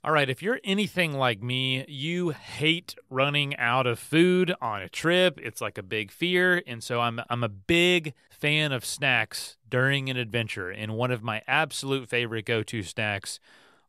All right, if you're anything like me, you hate running out of food on a trip. It's like a big fear, and so I'm a big fan of snacks during an adventure. And one of my absolute favorite go-to snacks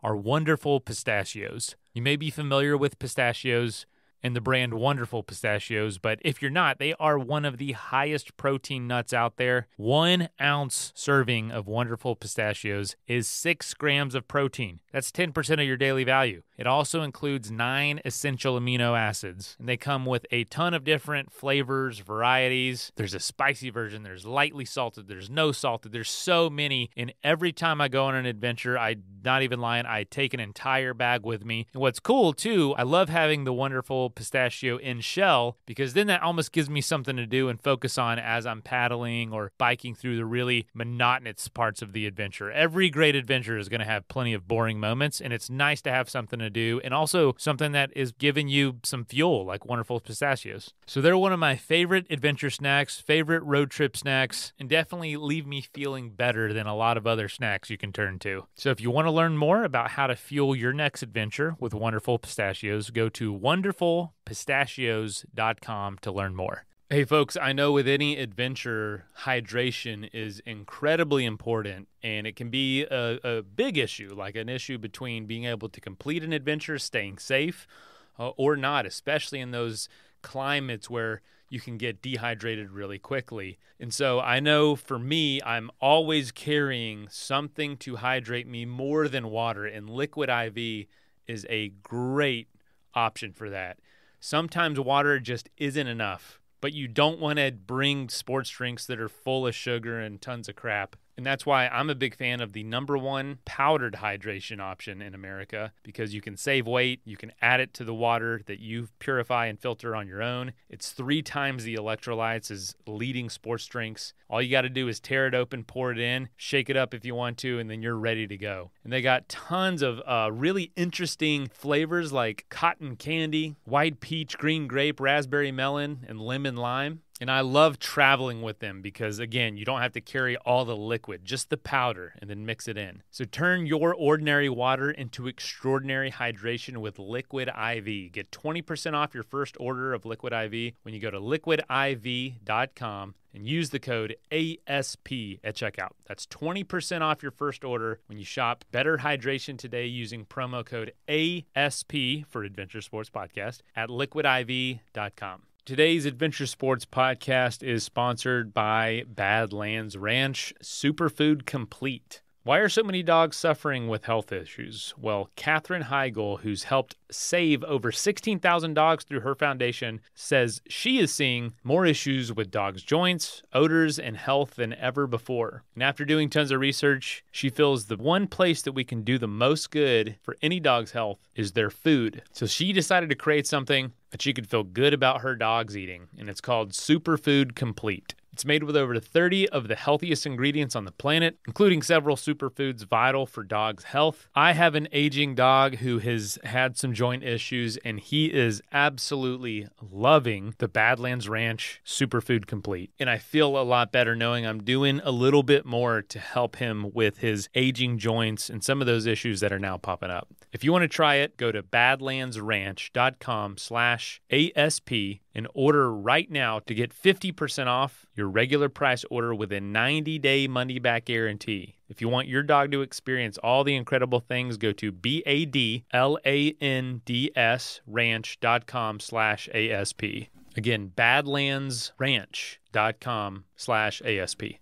are Wonderful Pistachios. You may be familiar with pistachios and the brand Wonderful Pistachios, but if you're not, they are one of the highest protein nuts out there. 1 ounce serving of Wonderful Pistachios is 6 grams of protein. That's 10% of your daily value. It also includes 9 essential amino acids, and they come with a ton of different flavors, varieties. There's a spicy version, there's lightly salted, there's no salted, there's so many. And every time I go on an adventure, I'm not even lying, I take an entire bag with me. And what's cool too, I love having the Wonderful Pistachio in shell, because then that almost gives me something to do and focus on as I'm paddling or biking through the really monotonous parts of the adventure. Every great adventure is going to have plenty of boring moments, and it's nice to have something to do and also something that is giving you some fuel, like Wonderful Pistachios. So they're one of my favorite adventure snacks, favorite road trip snacks, and definitely leave me feeling better than a lot of other snacks you can turn to. So if you want to learn more about how to fuel your next adventure with Wonderful Pistachios, go to wonderfulpistachios.com to learn more. Hey folks, I know with any adventure, hydration is incredibly important, and it can be a big issue, like an issue between being able to complete an adventure, staying safe, or not, especially in those climates where you can get dehydrated really quickly. And so I know for me, I'm always carrying something to hydrate me more than water, and Liquid IV is a great option for that. Sometimes water just isn't enough, but you don't want to bring sports drinks that are full of sugar and tons of crap. And that's why I'm a big fan of the #1 powdered hydration option in America, because you can save weight, you can add it to the water that you purify and filter on your own. It's 3 times the electrolytes as leading sports drinks. All you got to do is tear it open, pour it in, shake it up if you want to, and then you're ready to go. And they got tons of really interesting flavors like cotton candy, white peach, green grape, raspberry melon, and lemon lime. And I love traveling with them because, again, you don't have to carry all the liquid, just the powder, and then mix it in. So turn your ordinary water into extraordinary hydration with Liquid IV. Get 20% off your first order of Liquid IV when you go to liquidiv.com and use the code ASP at checkout. That's 20% off your first order when you shop Better Hydration today using promo code ASP for Adventure Sports Podcast at liquidiv.com. Today's Adventure Sports Podcast is sponsored by Badlands Ranch Superfood Complete. Why are so many dogs suffering with health issues? Well, Katherine Heigl, who's helped save over 16,000 dogs through her foundation, says she is seeing more issues with dogs' joints, odors, and health than ever before. And after doing tons of research, she feels the one place that we can do the most good for any dog's health is their food. So she decided to create something that she could feel good about her dogs eating, and it's called Superfood Complete. It's made with over 30 of the healthiest ingredients on the planet, including several superfoods vital for dogs' health. I have an aging dog who has had some joint issues, and he is absolutely loving the Badlands Ranch Superfood Complete. And I feel a lot better knowing I'm doing a little bit more to help him with his aging joints and some of those issues that are now popping up. If you want to try it, go to badlandsranch.com/ASP and order right now to get 50% off your regular price order with a 90-day money-back guarantee. If you want your dog to experience all the incredible things, go to badlandsranch.com/ASP. Again, badlandsranch.com/ASP.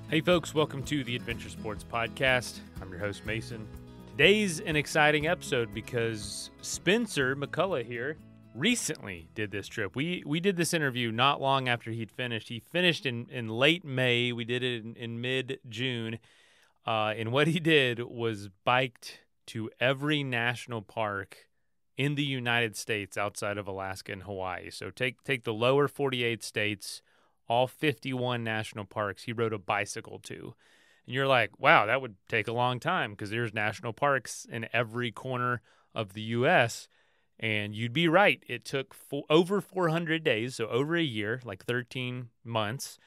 Hey folks, welcome to the Adventure Sports Podcast. I'm your host, Mason. Today's an exciting episode because Spencer McCullough here recently did this trip. We did this interview not long after he'd finished. He finished in late May. We did it in mid-June. And what he did was biked to every national park in the United States outside of Alaska and Hawaii. So take the lower 48 states, all 51 national parks he rode a bicycle to. And you're like, wow, that would take a long time because there's national parks in every corner of the U.S. And you'd be right. It took over 400 days, so over a year, like 13 months.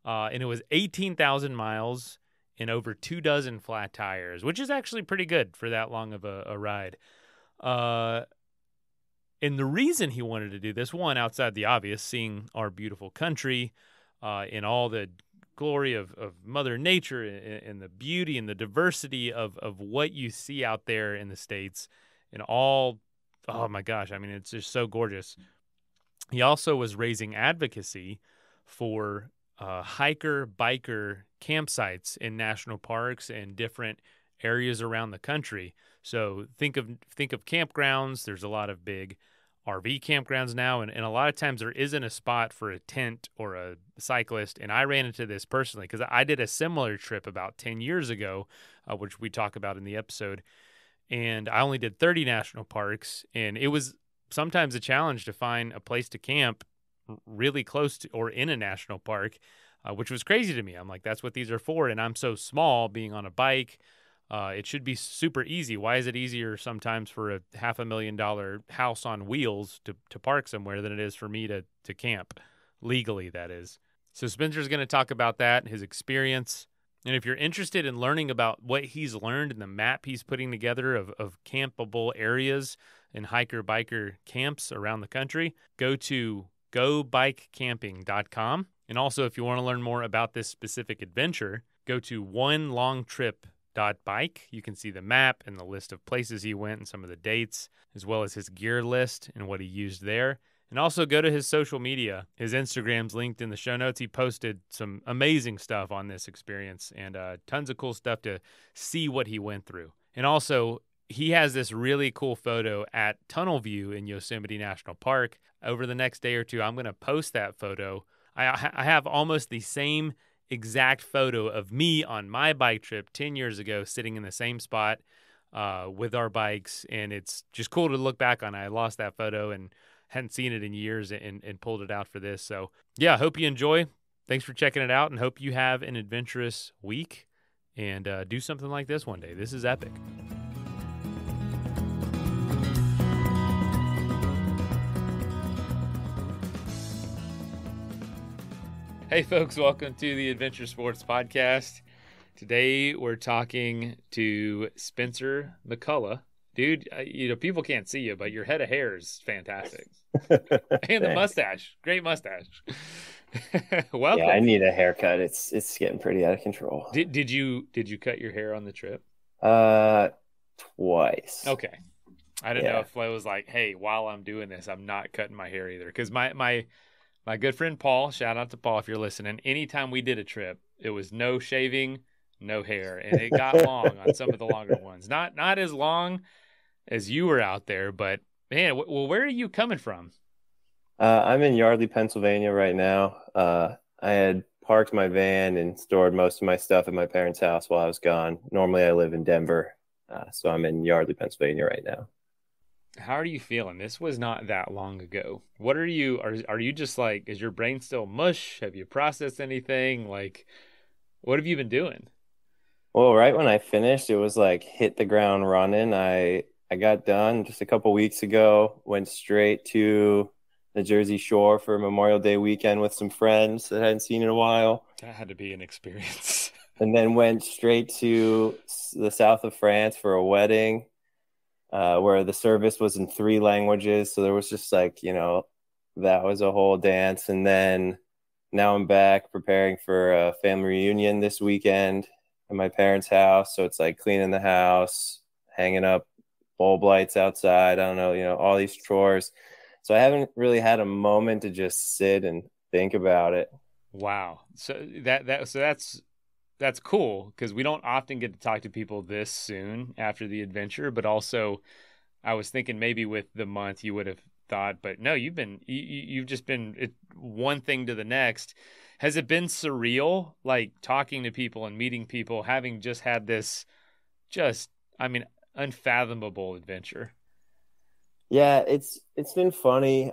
and it was 18,000 miles and over 24 flat tires, which is actually pretty good for that long of a ride. And the reason he wanted to do this, one, outside the obvious, seeing our beautiful country in all the glory of Mother Nature and the beauty and the diversity of what you see out there in the States and all, oh my gosh, I mean, it's just so gorgeous. He also was raising advocacy for hiker, biker campsites in national parks and different areas around the country. So think of campgrounds. There's a lot of big RV campgrounds now, and a lot of times there isn't a spot for a tent or a cyclist. And I ran into this personally because I did a similar trip about 10 years ago, which we talk about in the episode. And I only did 30 national parks, and it was sometimes a challenge to find a place to camp really close to or in a national park, which was crazy to me. I'm like, that's what these are for. And I'm so small being on a bike. It should be super easy. Why is it easier sometimes for a $500,000 house on wheels to park somewhere than it is for me to camp legally, that is. So Spencer's going to talk about that, his experience. And if you're interested in learning about what he's learned and the map he's putting together of campable areas and hiker-biker camps around the country, go to gobikecamping.com. And also, if you want to learn more about this specific adventure, go to onelongtrip.bike. You can see the map and the list of places he went and some of the dates, as well as his gear list and what he used there. And also go to his social media. His Instagram's linked in the show notes. He posted some amazing stuff on this experience and tons of cool stuff to see what he went through. And also, he has this really cool photo at Tunnel View in Yosemite National Park. Over the next day or two, I'm going to post that photo. I have almost the same exact photo of me on my bike trip 10 years ago, sitting in the same spot with our bikes. And it's just cool to look back on. I lost that photo and hadn't seen it in years and pulled it out for this. So yeah, hope you enjoy. Thanks for checking it out and hope you have an adventurous week and do something like this one day. This is epic. Hey folks, welcome to the Adventure Sports Podcast. Today we're talking to Spencer McCullough. Dude, people can't see you, but your head of hair is fantastic. And the mustache, great mustache. Welcome. Yeah, I need a haircut. It's getting pretty out of control. Did you cut your hair on the trip? Twice. Okay. I didn't know if I was like, hey, while I'm doing this, I'm not cutting my hair either. Because my good friend Paul, shout out to Paul if you're listening, anytime we did a trip, it was no shaving, no hair. And it got long on some of the longer ones. Not as long as you were out there, but man, well, where are you coming from? I'm in Yardley, Pennsylvania right now. I had parked my van and stored most of my stuff at my parents' house while I was gone. Normally I live in Denver, so I'm in Yardley, Pennsylvania right now. How are you feeling? This was not that long ago. What are you just like, is your brain still mush? Have you processed anything? Like, what have you been doing? Well, right when I finished, it was like hit the ground running. I got done just a couple weeks ago, went straight to the Jersey Shore for Memorial Day weekend with some friends that I hadn't seen in a while. That had to be an experience. And then went straight to the south of France for a wedding. Where the service was in 3 languages. So there was just like, that was a whole dance. And then now I'm back preparing for a family reunion this weekend at my parents' house. So it's like cleaning the house, hanging up bulb lights outside. I don't know, all these chores. So I haven't really had a moment to just sit and think about it. Wow. So that's cool because we don't often get to talk to people this soon after the adventure, but also I was thinking maybe with the month you would have thought, but no, you've just been one thing to the next. Has it been surreal, like talking to people and meeting people, having just had this unfathomable adventure? Yeah, it's been funny.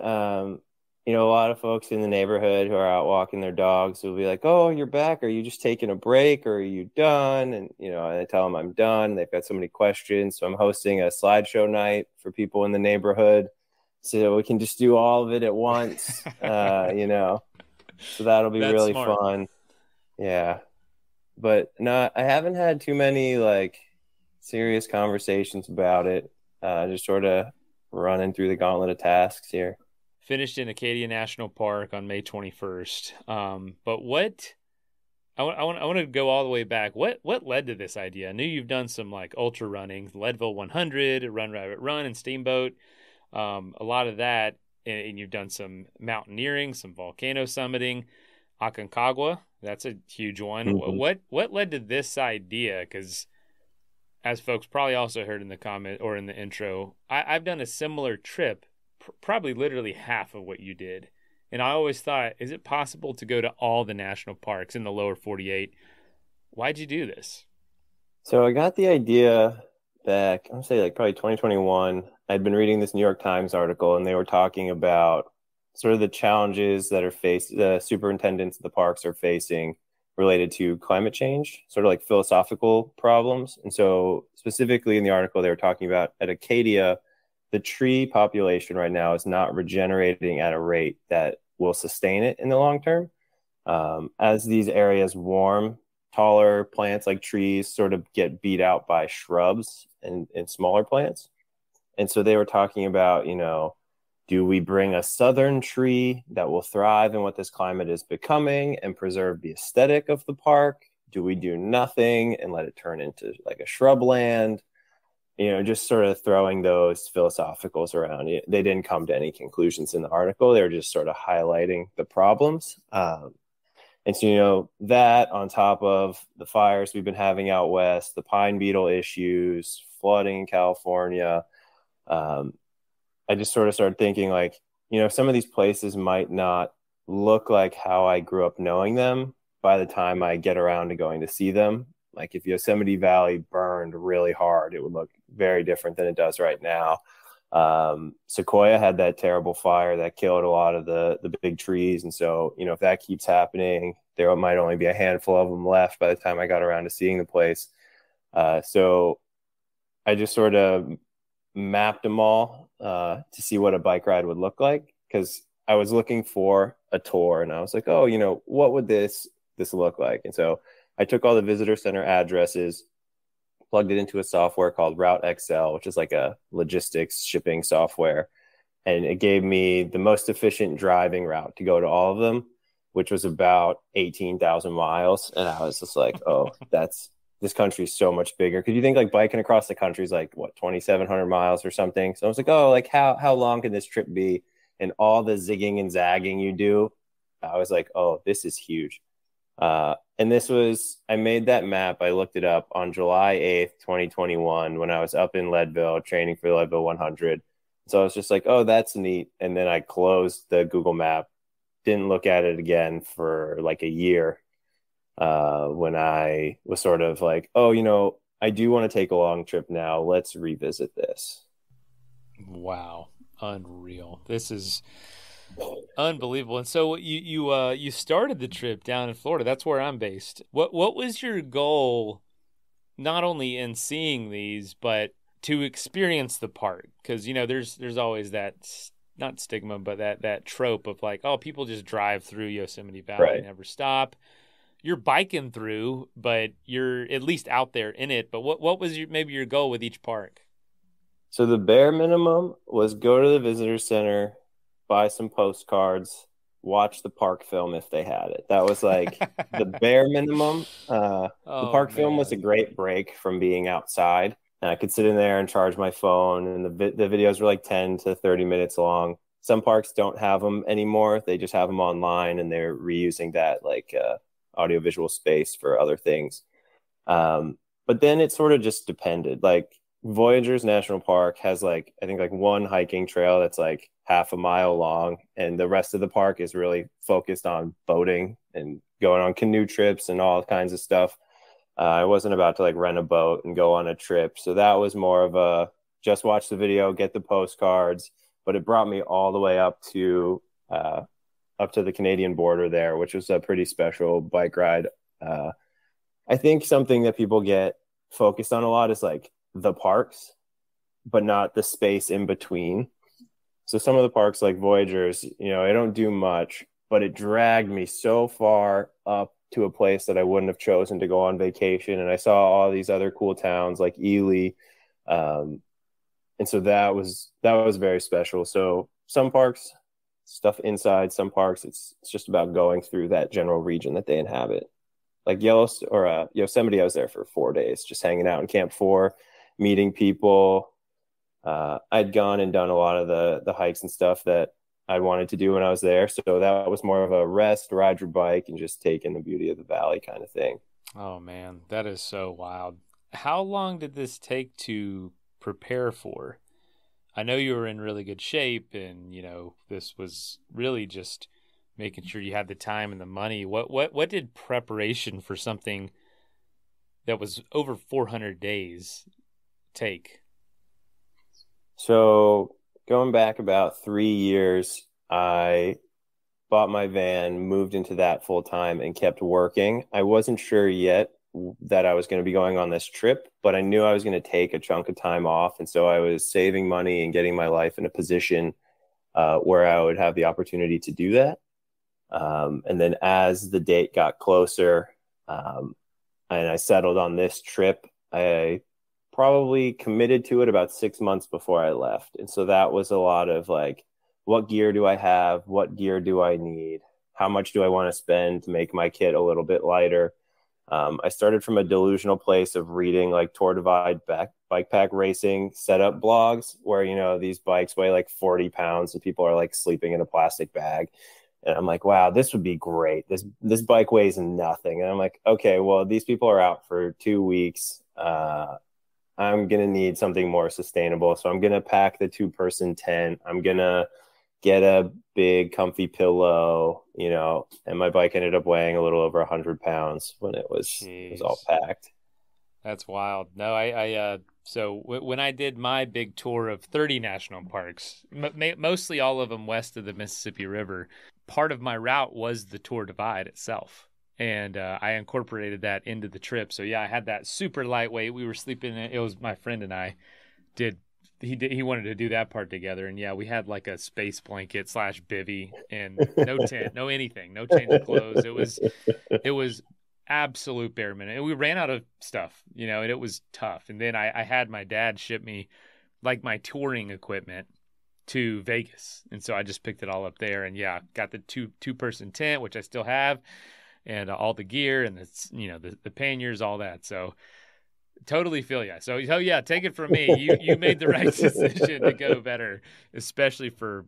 A lot of folks in the neighborhood who are out walking their dogs will be like, oh, you're back. Are you just taking a break or are you done? And, I tell them I'm done. They've got so many questions. So I'm hosting a slideshow night for people in the neighborhood so we can just do all of it at once, So that'll be really fun. Yeah. But no, I haven't had too many like serious conversations about it. Just sort of running through the gauntlet of tasks here. Finished in Acadia National Park on May 21st. But what I want to go all the way back. What led to this idea? I knew you've done some like ultra running, Leadville 100, Run Rabbit Run, and Steamboat. A lot of that, and you've done some mountaineering, some volcano summiting, Aconcagua. That's a huge one. Mhm. What led to this idea? Because as folks probably also heard in the comment or in the intro, I've done a similar trip, probably literally half of what you did. And I always thought, is it possible to go to all the national parks in the lower 48? Why'd you do this? So I got the idea back, I'm gonna say like probably 2021. I'd been reading this New York Times article and they were talking about sort of the challenges that are faced, the superintendents of the parks are facing related to climate change, sort of like philosophical problems. And so specifically in the article, they were talking about at Acadia, the tree population right now is not regenerating at a rate that will sustain it in the long term. As these areas warm, taller plants like trees sort of get beat out by shrubs and smaller plants. And so they were talking about, do we bring a southern tree that will thrive in what this climate is becoming and preserve the aesthetic of the park? Do we do nothing and let it turn into like a shrubland? Just sort of throwing those philosophicals around. They didn't come to any conclusions in the article. They were just sort of highlighting the problems. And so, that on top of the fires we've been having out west, the pine beetle issues, flooding in California, I just sort of started thinking like, some of these places might not look like how I grew up knowing them by the time I get around to going to see them. Like if Yosemite Valley burned really hard, it would look very different than it does right now. Sequoia had that terrible fire that killed a lot of the big trees. And so, if that keeps happening, there might only be a handful of them left by the time I got around to seeing the place. So I just sort of mapped them all to see what a bike ride would look like because I was looking for a tour and I was like, oh, what would this look like? And so I took all the visitor center addresses, plugged it into a software called Route XL, which is like a logistics shipping software. And it gave me the most efficient driving route to go to all of them, which was about 18,000 miles. And I was just like, oh, this country is so much bigger. Because you think like biking across the country is like, what, 2,700 miles or something. So I was like, oh, like how long can this trip be? And all the zigging and zagging you do, I was like, oh, this is huge. And I made that map. I looked it up on July 8th, 2021, when I was up in Leadville training for the Leadville 100. So I was just like, oh, that's neat. And then I closed the Google map, didn't look at it again for like a year when I was sort of like, oh, I do want to take a long trip now. Let's revisit this. Wow, unreal. This is unbelievable. And so you started the trip down in Florida. That's where I'm based. What was your goal, not only in seeing these, but to experience the park? Because there's always that not stigma, but that trope of like, oh, people just drive through Yosemite Valley Right. and never stop. You're biking through, but you're at least out there in it. But what was maybe your goal with each park? So the bare minimum was go to the visitor center, buy some postcards, watch the park film if they had it. That was like the bare minimum. The Oh park film was a man. great break from being outside. And I could sit in there and charge my phone, and the videos were like 10 to 30 minutes long. Some parks don't have them anymore. They just have them online, and they're reusing that like audiovisual space for other things. But then it sort of just depended. Like Voyageurs National Park has like I think like one hiking trail that's like half a mile long, and the rest of the park is really focused on boating and going on canoe trips and all kinds of stuff. I wasn't about to like rent a boat and go on a trip, so that was more of a just watch the video, get the postcards. But it brought me all the way up to the Canadian border there, which was a pretty special bike ride. I think something that people get focused on a lot is like the parks, but not the space in between. So some of the parks like Voyageurs, I don't do much, but it dragged me so far up to a place that I wouldn't have chosen to go on vacation. And I saw all these other cool towns like Ely. And so that was very special. So some parks, stuff inside, some parks, it's just about going through that general region that they inhabit. Like Yellowstone or Yosemite, I was there for 4 days, just hanging out in Camp 4, meeting people. I'd gone and done a lot of the hikes and stuff that I wanted to do when I was there. So that was more of a rest, ride your bike, and just take in the beauty of the valley kind of thing. Oh man, that is so wild. How long did this take to prepare for? I know you were in really good shape and this was really just making sure you had the time and the money. What did preparation for something that was over 400 days take? So going back about 3 years, I bought my van, moved into that full time, and kept working. I wasn't sure yet that I was going to be going on this trip, but I knew I was going to take a chunk of time off. And so I was saving money and getting my life in a position where I would have the opportunity to do that. And then as the date got closer, and I settled on this trip, I probably committed to it about 6 months before I left. And so that was a lot of like, what gear do I have? What gear do I need? How much do I want to spend to make my kit a little bit lighter? I started from a delusional place of reading like Tour Divide bike pack racing setup blogs where, these bikes weigh like 40 pounds and people are like sleeping in a plastic bag. And I'm like, wow, this would be great. This bike weighs nothing. And I'm like, okay, well, these people are out for 2 weeks. I'm going to need something more sustainable. So I'm going to pack the 2-person tent. I'm going to get a big comfy pillow, and my bike ended up weighing a little over 100 pounds when it was all packed. That's wild. No, when I did my big tour of 30 national parks, mostly all of them west of the Mississippi River, part of my route was the Tour Divide itself. And I incorporated that into the trip. So yeah, I had that super lightweight. We were sleeping. It was my friend and I did. He wanted to do that part together, and yeah, we had like a space blanket / bivy and no tent, no anything, no change of clothes. It was absolute bare minimum, and we ran out of stuff, and it was tough. And then I had my dad ship me like my touring equipment to Vegas, and so I just picked it all up there, and yeah, got the two-person tent, which I still have, and all the gear and the panniers, all that. So. Totally feel ya. So yeah, take it from me. You made the right decision to go better, especially for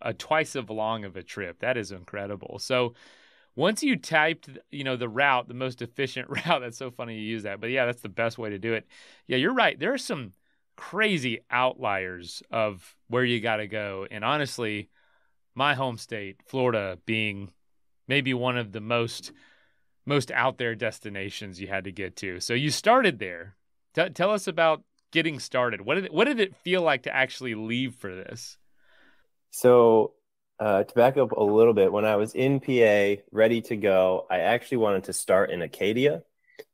a twice as long of a trip. That is incredible. So once you typed, the route, the most efficient route, that's so funny you use that. But yeah, that's the best way to do it. Yeah, you're right. There are some crazy outliers of where you got to go. And honestly, my home state, Florida, being maybe one of the most out there destinations you had to get to. So you started there. Tell us about getting started. What did it feel like to actually leave for this? So to back up a little bit, when I was in PA, ready to go, I actually wanted to start in Acadia.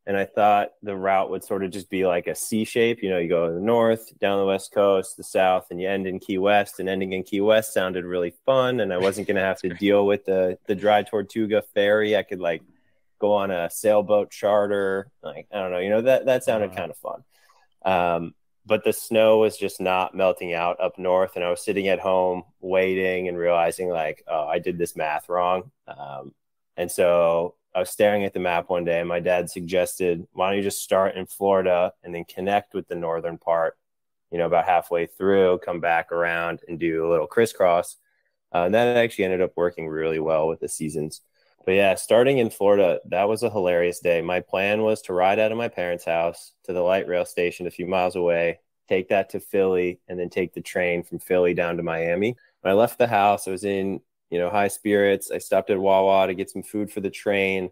And I thought the route would sort of just be like a C shape. You go to the north, down the west coast, the south, and you end in Key West. And ending in Key West sounded really fun. And I wasn't going to have to deal with the Dry Tortuga ferry. I could go on a sailboat charter. I don't know, that sounded kind of fun. But the snow was just not melting out up north. And I was sitting at home waiting and realizing oh, I did this math wrong. And so I was staring at the map one day and my dad suggested, why don't you just start in Florida and then connect with the northern part, about halfway through, come back around and do a little crisscross. And that actually ended up working really well with the seasons. But yeah, starting in Florida, that was a hilarious day. My plan was to ride out of my parents' house to the light rail station a few miles away, take that to Philly, and then take the train from Philly down to Miami. When I left the house, I was in, high spirits. I stopped at Wawa to get some food for the train.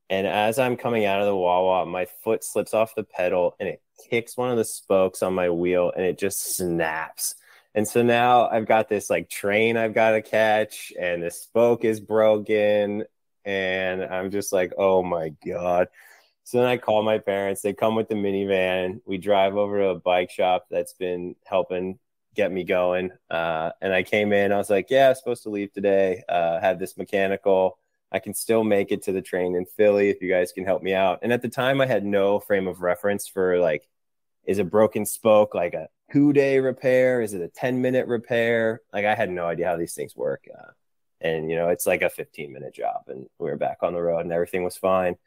And as I'm coming out of the Wawa, my foot slips off the pedal and it kicks one of the spokes on my wheel and it just snaps. And so now I've got this train I've got to catch and the spoke is broken. And I'm just like, oh my God. So then I call my parents. They come with the minivan. We drive over to a bike shop that's been helping get me going. And I came in. I was like, yeah, I'm supposed to leave today. Had this mechanical I can still make it to the train in Philly if you guys can help me out. And at the time, I had no frame of reference for like, is a broken spoke like a 2-day repair? Is it a 10-minute repair? Like, I had no idea how these things work. And, it's like a 15-minute job, and we were back on the road and everything was fine.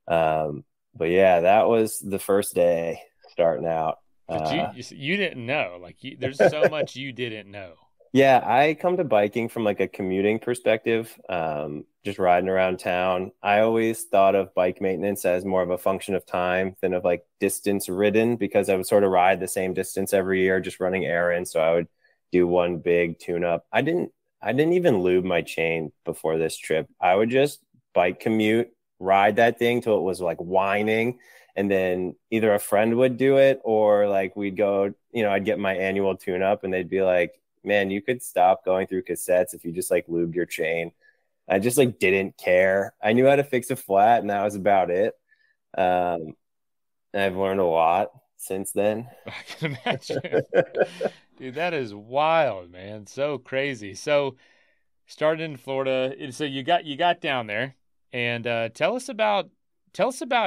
But yeah, that was the first day starting out. But you didn't know. Like, there's so much you didn't know. Yeah, I come to biking from like a commuting perspective, just riding around town. I always thought of bike maintenance as more of a function of time than of like distance ridden, because I would sort of ride the same distance every year, just running errands. So I would do one big tune up. I didn't even lube my chain before this trip. I would just bike commute, ride that thing till it was like whining. And then either a friend would do it, or like we'd go, I'd get my annual tune up and they'd be like, man, you could stop going through cassettes if you just like lubed your chain. I just like didn't care. I knew how to fix a flat and that was about it. And I've learned a lot since then. I can imagine. Dude, that is wild, man. So crazy. So started in Florida. So you got down there, and tell us about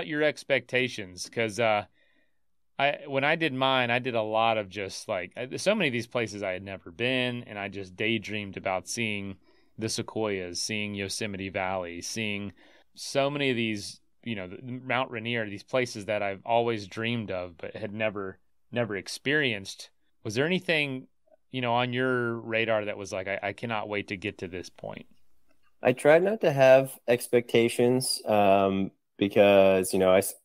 your expectations, because when I did mine, I did a lot of just like so many of these places I had never been, and I just daydreamed about seeing the sequoias, seeing Yosemite Valley, seeing so many of these, Mount Rainier, these places that I've always dreamed of but had never experienced. Was there anything, on your radar that was like, I cannot wait to get to this point? I tried not to have expectations. Because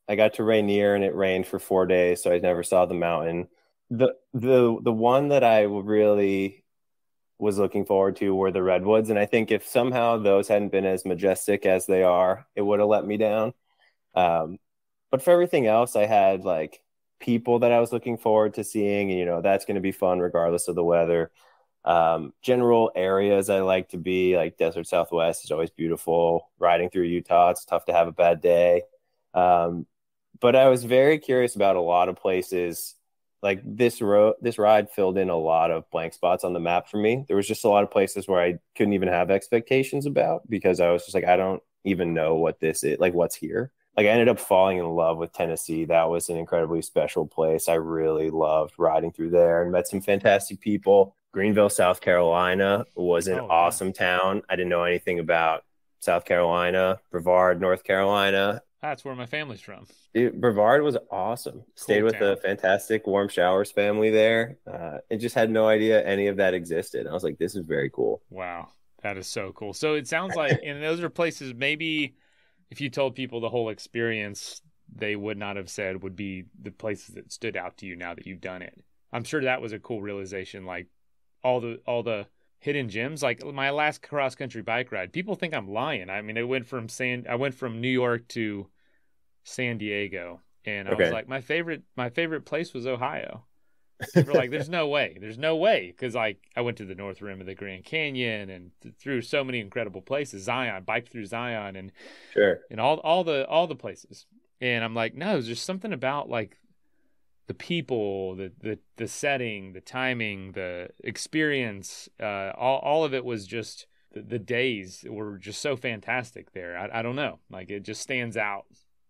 I got to Rainier and it rained for 4 days, so I never saw the mountain. The one that I really was looking forward to were the redwoods, and I think if somehow those hadn't been as majestic as they are, it would have let me down. But for everything else, I had like people that I was looking forward to seeing, and that's going to be fun regardless of the weather. General areas I like to be, like Desert Southwest is always beautiful. Riding through Utah, it's tough to have a bad day. But I was very curious about a lot of places. Like this ride filled in a lot of blank spots on the map for me. There was just a lot of places where I couldn't even have expectations about, because I was just like, I don't even know what this is, like what's here. Like I ended up falling in love with Tennessee. That was an incredibly special place. I really loved riding through there and met some fantastic people. Greenville, South Carolina was an awesome town. I didn't know anything about South Carolina. Brevard, North Carolina. That's where my family's from. Dude, Brevard was awesome. Stayed with a fantastic Warm Showers family there. And just had no idea any of that existed. I was like, this is very cool. Wow, that is so cool. So it sounds like, and those are places maybe if you told people the whole experience, they would not have said would be the places that stood out to you now that you've done it. I'm sure that was a cool realization, like all the hidden gems. Like my last cross country bike ride, people think I'm lying. I mean, I went from New York to San Diego, and I was like, my favorite place was Ohio. People were like, there's no way, because like I went to the North Rim of the Grand Canyon and through so many incredible places. Zion, biked through Zion, and and all the places. And I'm like, no, there's just something about like the people, the setting, the timing, the experience, all of it was just the days were just so fantastic there. I don't know, like it just stands out,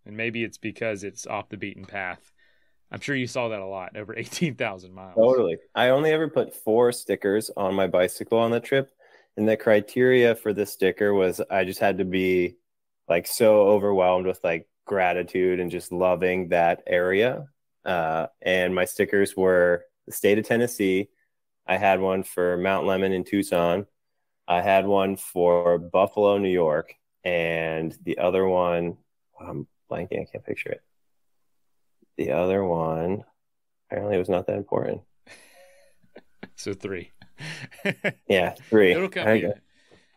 and maybe it's because it's off the beaten path. I'm sure you saw that a lot, over 18,000 miles. Totally. I only ever put 4 stickers on my bicycle on the trip, and the criteria for the sticker was I just had to be like so overwhelmed with like gratitude and just loving that area. And my stickers were the state of Tennessee. I had one for Mount Lemmon in Tucson. I had one for Buffalo, New York. And the other one, I'm blanking, I can't picture it. The other one, apparently it was not that important. So 3. Yeah, 3. It'll come in.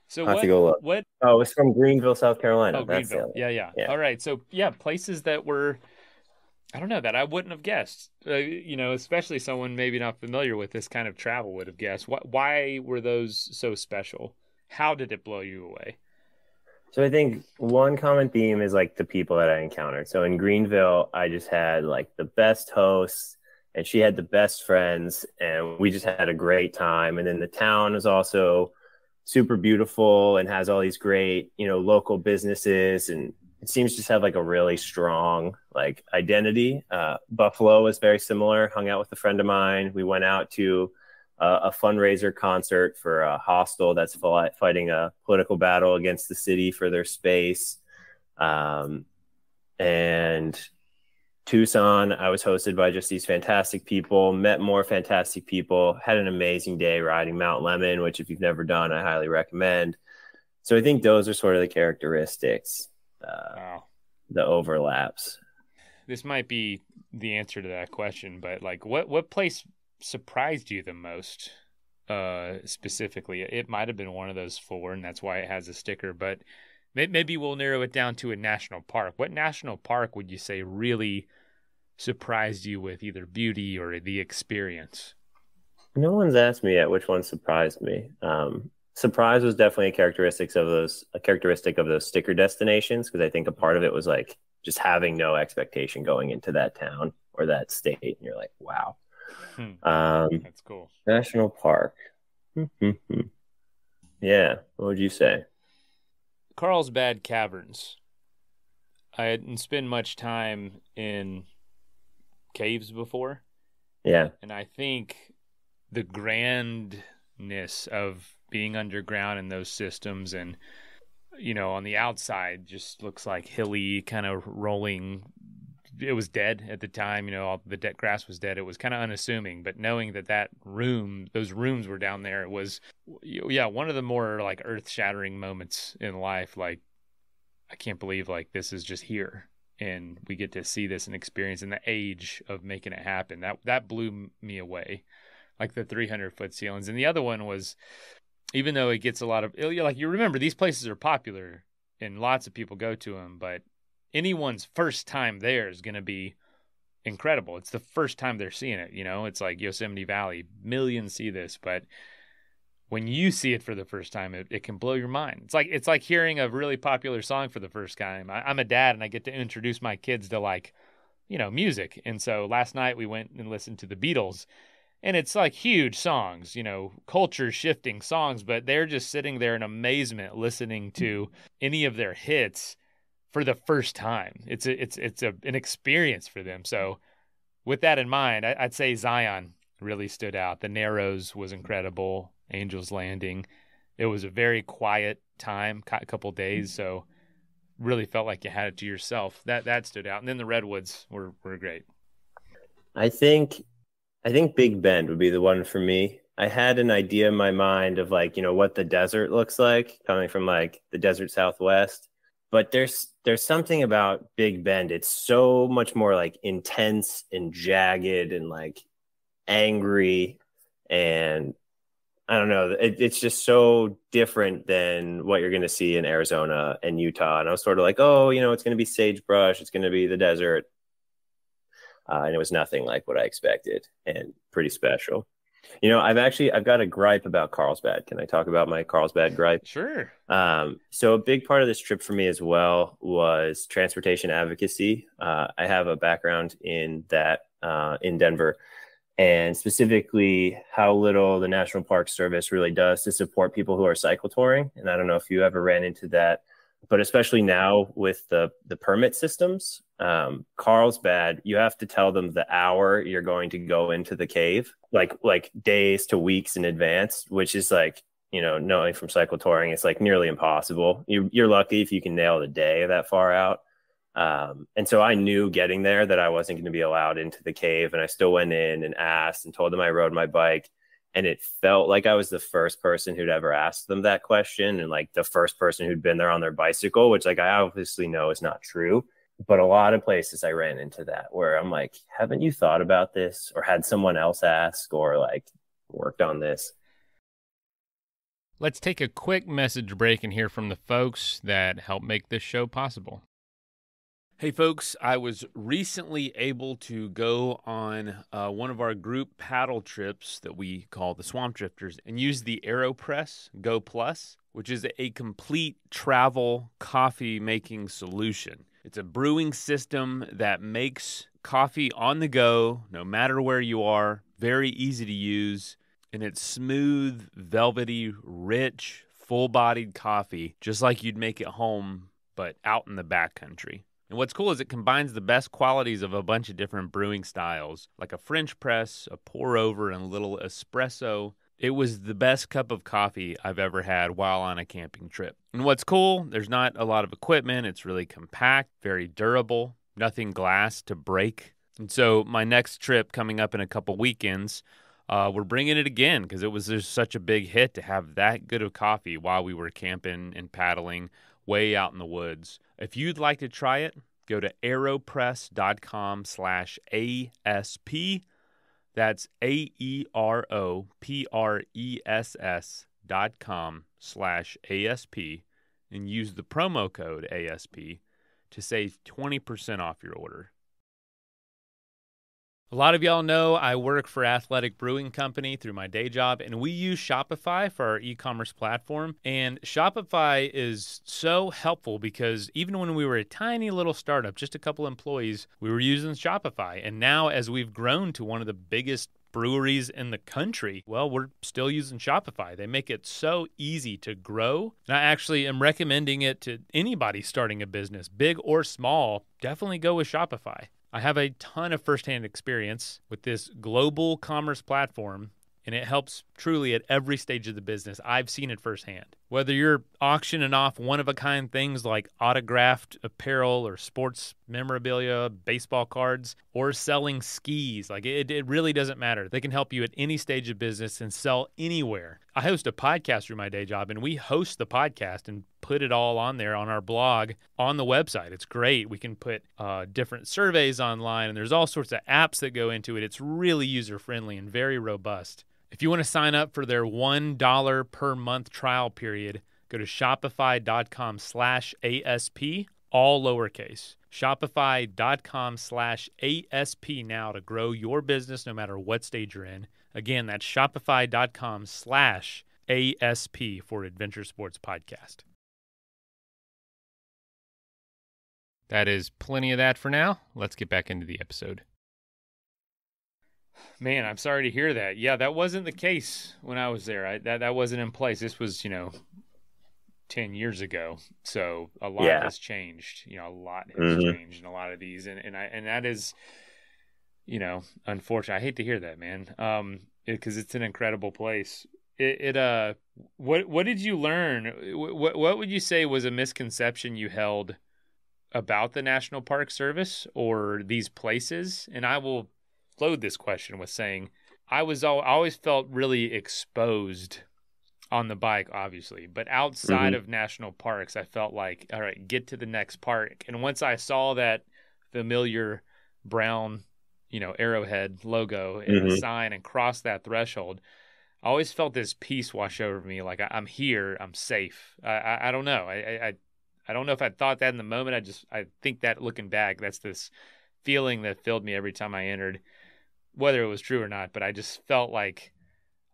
So I'll have to go look. What? Oh, it's from Greenville, South Carolina. Oh, Greenville. Yeah. All right. So yeah, places that were, I don't know, that I wouldn't have guessed. Especially someone maybe not familiar with this kind of travel would have guessed. Why were those so special? How did it blow you away? So I think one common theme is like the people that I encountered. So in Greenville, I just had like the best hosts, and she had the best friends, and we just had a great time. And then the town was also super beautiful and has all these great, local businesses, and it seems to just have like a really strong like identity. Buffalo was very similar. Hung out with a friend of mine. We went out to a fundraiser concert for a hostel that's fighting a political battle against the city for their space. And Tucson, I was hosted by just these fantastic people, met more fantastic people, had an amazing day riding Mount Lemmon, which if you've never done, I highly recommend. So I think those are sort of the characteristics, Wow. the overlaps. This might be the answer to that question, but like what place surprised you the most specifically? It might have been one of those four, and that's why it has a sticker, but maybe we'll narrow it down to a national park. What national park would you say really surprised you with either beauty or the experience? No one's asked me yet which one surprised me. Surprise was definitely a characteristic of those sticker destinations, because I think a part of it was like just having no expectation going into that town or that state, and you're like, wow. That's cool. National park. Yeah, what would you say? Carlsbad Caverns. I didn't spend much time in caves before. Yeah. And I think the grandness of being underground in those systems, and, on the outside just looks like hilly, kind of rolling. It was dead at the time, all the dead grass was dead. It was kind of unassuming, but knowing those rooms were down there, it was, one of the more like earth shattering moments in life. Like, I can't believe like this is just here and we get to see this and experience in the age of making it happen. That blew me away, like the 300-foot ceilings. And the other one was, even though it gets a lot of, like, you remember these places are popular and lots of people go to them, but anyone's first time there is going to be incredible. It's the first time they're seeing it. It's like Yosemite Valley, millions see this, but when you see it for the first time, it can blow your mind. It's like hearing a really popular song for the first time. I'm a dad and I get to introduce my kids to like, music. And so last night we went and listened to the Beatles, and it's like huge songs, culture shifting songs, but they're just sitting there in amazement listening to any of their hits for the first time. It's an experience for them. So with that in mind, I'd say Zion really stood out. The Narrows was incredible. Angel's Landing. It was a very quiet time, a couple days, so really felt like you had it to yourself. That stood out. And then the Redwoods were great. I think Big Bend would be the one for me. I had an idea in my mind of like, what the desert looks like coming from like the desert Southwest. But there's something about Big Bend. It's so much more like intense and jagged and like angry, and I don't know. It's just so different than what you're going to see in Arizona and Utah. And I was sort of like, oh, it's going to be sagebrush. It's going to be the desert. And it was nothing like what I expected, and pretty special. I've got a gripe about Carlsbad. Can I talk about my Carlsbad gripe? Sure. So a big part of this trip for me as well was transportation advocacy. I have a background in that in Denver, and specifically how little the National Park Service really does to support people who are cycle touring. And I don't know if you ever ran into that, but especially now with the permit systems, Carlsbad, you have to tell them the hour you're going to go into the cave, like days to weeks in advance, which is like, knowing from cycle touring, it's like nearly impossible. You're lucky if you can nail the day that far out. And so I knew getting there that I wasn't going to be allowed into the cave, and I still went in and asked and told them I rode my bike. And it felt like I was the first person who'd ever asked them that question, and like the first person who'd been there on their bicycle, which like I obviously know is not true. But a lot of places I ran into that where I'm like, haven't you thought about this, or had someone else ask, or like worked on this? Let's take a quick message break and hear from the folks that help make this show possible. Hey folks, I was recently able to go on one of our group paddle trips that we call the Swamp Drifters, and use the AeroPress Go Plus, which is a complete travel coffee making solution. It's a brewing system that makes coffee on the go, no matter where you are, very easy to use, and it's smooth, velvety, rich, full-bodied coffee, just like you'd make at home, but out in the backcountry. And what's cool is it combines the best qualities of a bunch of different brewing styles, like a French press, a pour-over, and a little espresso. It was the best cup of coffee I've ever had while on a camping trip. And what's cool, there's not a lot of equipment. It's really compact, very durable, nothing glass to break. And so my next trip coming up in a couple weekends, we're bringing it again because it was just such a big hit to have that good of coffee while we were camping and paddling way out in the woods. If you'd like to try it, go to aeropress.com/ASP. That's aeropress.com/ASP and use the promo code ASP to save 20% off your order. A lot of y'all know I work for Athletic Brewing Company through my day job, and we use Shopify for our e-commerce platform. And Shopify is so helpful because even when we were a tiny little startup, just a couple employees, we were using Shopify. And now as we've grown to one of the biggest breweries in the country, well, we're still using Shopify. They make it so easy to grow. And I actually am recommending it to anybody starting a business, big or small. Definitely go with Shopify. I have a ton of firsthand experience with this global commerce platform, and it helps truly at every stage of the business. I've seen it firsthand. Whether you're auctioning off one-of-a-kind things like autographed apparel or sports memorabilia, baseball cards, or selling skis, like it really doesn't matter. They can help you at any stage of business and sell anywhere. I host a podcast through my day job, and we host the podcast and put it all on there on our blog on the website. It's great. We can put different surveys online, and there's all sorts of apps that go into it. It's really user-friendly and very robust. If you want to sign up for their $1 per month trial period, go to shopify.com/ASP, all lowercase. Shopify.com/ASP now to grow your business no matter what stage you're in. Again, that's shopify.com/ASP for Adventure Sports Podcast. That is plenty of that for now. Let's get back into the episode. Man, I'm sorry to hear that. Yeah, that wasn't the case when I was there. That wasn't in place. This was, 10 years ago. So a lot has changed. A lot has changed in a lot of these. And that is, unfortunate. I hate to hear that, man. Because it's an incredible place. What did you learn? What would you say was a misconception you held about the National Park Service or these places? And I will load this question with saying I always felt really exposed on the bike, obviously, but outside of national parks, I felt like, all right, get to the next park. And once I saw that familiar brown, Arrowhead logo and the sign and crossed that threshold, I always felt this peace wash over me. Like I'm here, I'm safe. I don't know. I don't know if I thought that in the moment. I think that looking back, that's this feeling that filled me every time I entered, whether it was true or not, but I just felt like,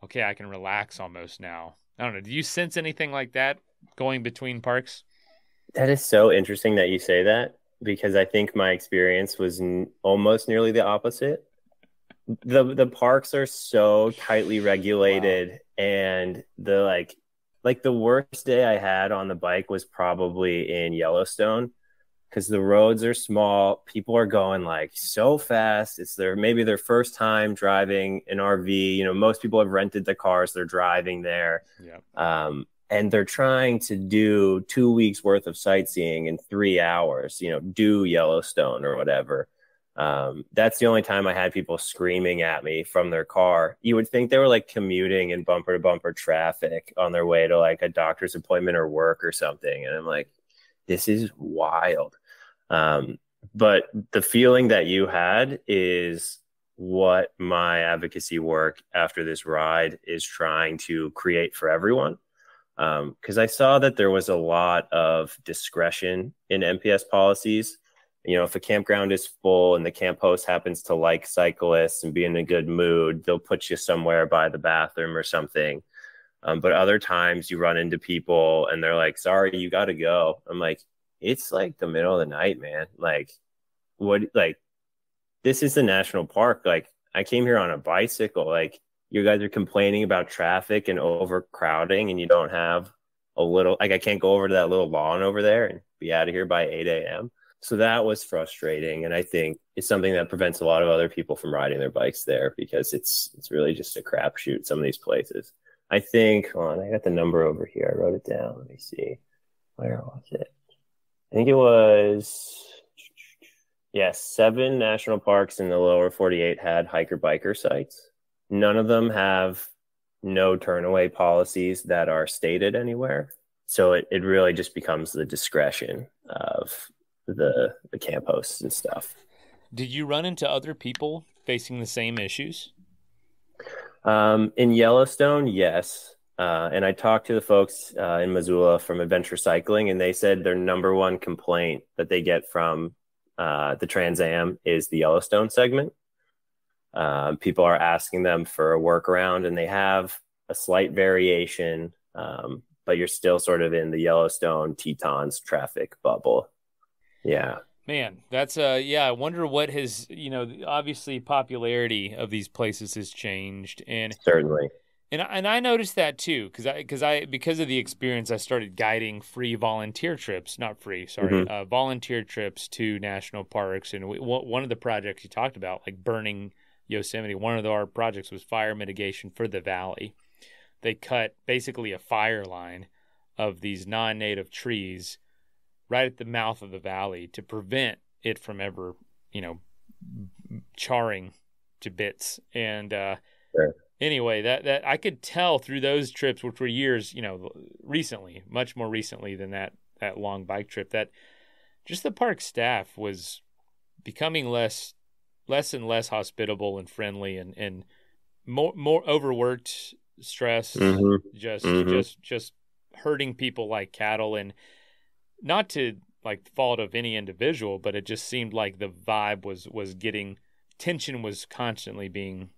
okay, I can relax almost now. I don't know. Do you sense anything like that going between parks? That is so interesting that you say that, because I think my experience was almost nearly the opposite. The parks are so tightly regulated, and the the worst day I had on the bike was probably in Yellowstone, because the roads are small. People are going so fast. It's maybe their first time driving an RV. Most people have rented the cars. They're driving there. Yeah. And they're trying to do 2 weeks worth of sightseeing in 3 hours, do Yellowstone or whatever. That's the only time I had people screaming at me from their car. You would think they were commuting in bumper to bumper traffic on their way to a doctor's appointment or work or something. And I'm like, this is wild. But the feeling that you had is what my advocacy work after this ride is trying to create for everyone. Because I saw that there was a lot of discretion in NPS policies. If a campground is full and the camp host happens to like cyclists and be in a good mood, they'll put you somewhere by the bathroom or something. But other times you run into people and they're like, sorry, you got to go. I'm like, it's the middle of the night, man. This is the national park. I came here on a bicycle. You guys are complaining about traffic and overcrowding and you don't have a little, like I can't go over to that little lawn over there and be out of here by 8 a.m. So that was frustrating. And I think it's something that prevents a lot of other people from riding their bikes there, because it's really just a crapshoot, some of these places. I think, hold on, I got the number over here. I wrote it down. Let me see. Where was it? I think it was, yes, 7 national parks in the lower 48 had hiker biker sites. None of them have no turnaway policies that are stated anywhere. So it really just becomes the discretion of the camp hosts and stuff. Did you run into other people facing the same issues? In Yellowstone, yes. And I talked to the folks in Missoula from Adventure Cycling, and they said their number one complaint that they get from the Trans Am is the Yellowstone segment. People are asking them for a workaround, and they have a slight variation, but you're still sort of in the Yellowstone Tetons traffic bubble. Yeah. Man, that's I wonder what has, obviously popularity of these places has changed, and Certainly. And I noticed that too, because of the experience, I started guiding free volunteer trips, not free, sorry, volunteer trips to national parks. And one of the projects you talked about, like burning Yosemite, one of our projects was fire mitigation for the valley. They cut basically a fire line of these non-native trees right at the mouth of the valley to prevent it from ever, charring to bits. And Sure. Anyway, that I could tell through those trips, which were years, recently, much more recently than that long bike trip, that just the park staff was becoming less and less hospitable and friendly, and more overworked, stressed, just hurting people like cattle. And not to like fault of any individual, but it just seemed like the vibe was getting, tension was constantly being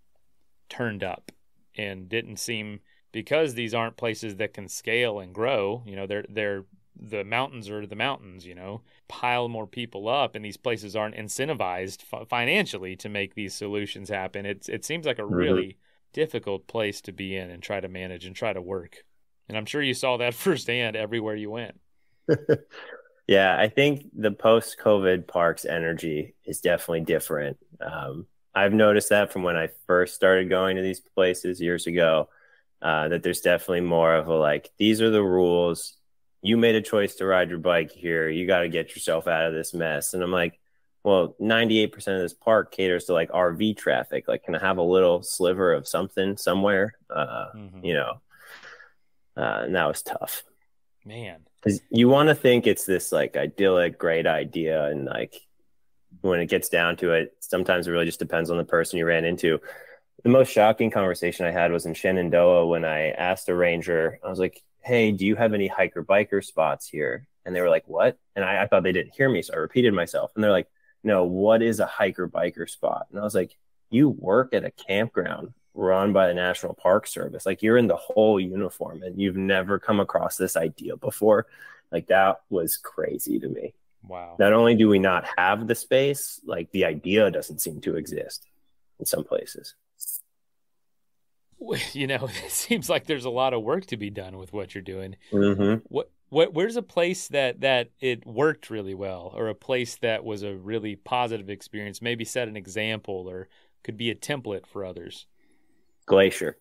turned up, and didn't seem, because these aren't places that can scale and grow, they're the mountains are the mountains, pile more people up, and these places aren't incentivized financially to make these solutions happen. It seems like a really difficult place to be in and try to manage and try to work. And I'm sure you saw that firsthand everywhere you went. Yeah, I think the post-COVID parks energy is definitely different. I've noticed that from when I first started going to these places years ago, that there's definitely more of a like, these are the rules. You made a choice to ride your bike here. You got to get yourself out of this mess. And I'm like, well, 98% of this park caters to like RV traffic. Like, can I have a little sliver of something somewhere? And that was tough. Man. Because you want to think it's this like idyllic, great idea. And like, when it gets down to it, sometimes it really just depends on the person you ran into. The most shocking conversation I had was in Shenandoah when I asked a ranger, I was like, hey, do you have any hiker biker spots here? And they were like, what? And I thought they didn't hear me. So I repeated myself. And they're like, no, what is a hiker biker spot? And I was like, you work at a campground run by the National Park Service. Like, you're in the whole uniform and you've never come across this idea before. Like, that was crazy to me. Wow. Not only do we not have the space, like the idea doesn't seem to exist in some places. It seems like there's a lot of work to be done with what you're doing. Where's a place that it worked really well, or a place that was a really positive experience, maybe set an example or could be a template for others? Glacier.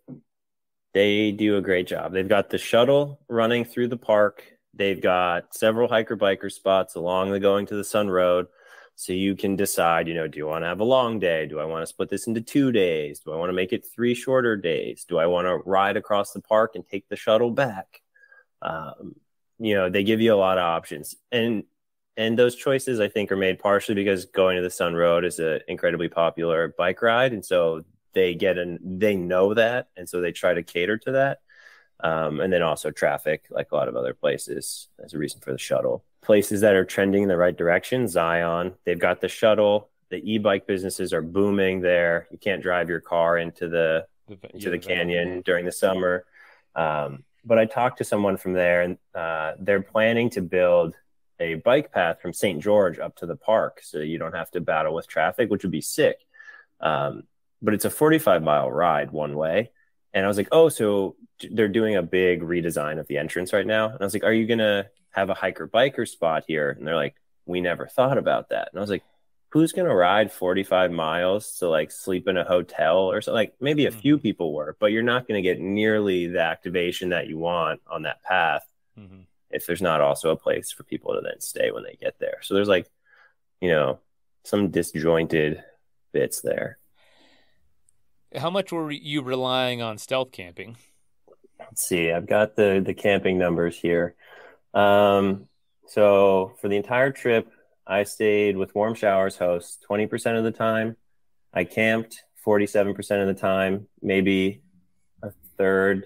They do a great job. They've got the shuttle running through the park. They've got several hiker biker spots along the Going to the Sun Road. So you can decide, do you want to have a long day? Do I want to split this into 2 days? Do I want to make it 3 shorter days? Do I want to ride across the park and take the shuttle back? They give you a lot of options. And those choices, I think, are made partially because Going to the Sun Road is an incredibly popular bike ride. And so they know that. And so they try to cater to that. And then also traffic, like a lot of other places, as a reason for the shuttle. Places that are trending in the right direction, Zion, they've got the shuttle. The e-bike businesses are booming there. You can't drive your car into the canyon during the summer. But I talked to someone from there, and they're planning to build a bike path from St. George up to the park, so you don't have to battle with traffic, which would be sick. But it's a 45-mile ride one way. And I was like, oh, so they're doing a big redesign of the entrance right now. And I was like, are you going to have a hiker biker spot here? And they're like, we never thought about that. And I was like, who's going to ride 45 miles to like sleep in a hotel or something? Like maybe a few people were, but you're not going to get nearly the activation that you want on that path if there's not also a place for people to then stay when they get there. So there's like, some disjointed bits there. How much were you relying on stealth camping? Let's see. I've got the camping numbers here. So for the entire trip, I stayed with Warm Showers host 20% of the time. I camped 47% of the time. Maybe a third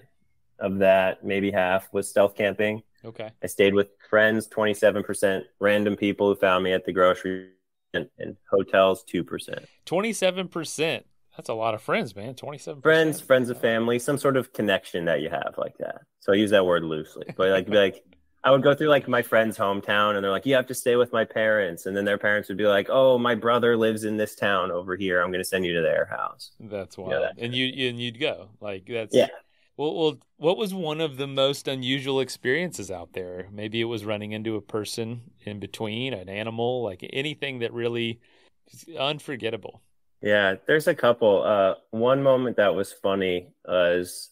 of that, maybe half was stealth camping. Okay. I stayed with friends 27%, random people who found me at the grocery and hotels 2%. 27%. That's a lot of friends, man. 27%. Friends of family, some sort of connection that you have like that. So I use that word loosely. But like I would go through like my friend's hometown and they're like, you have to stay with my parents. And then their parents would be like, oh, my brother lives in this town over here. I'm going to send you to their house. That's wild. And you'd go. Like that's yeah. Well, what was one of the most unusual experiences out there? Maybe it was running into a person in between, an animal, like anything that really is unforgettable. Yeah, there's a couple. One moment that was funny was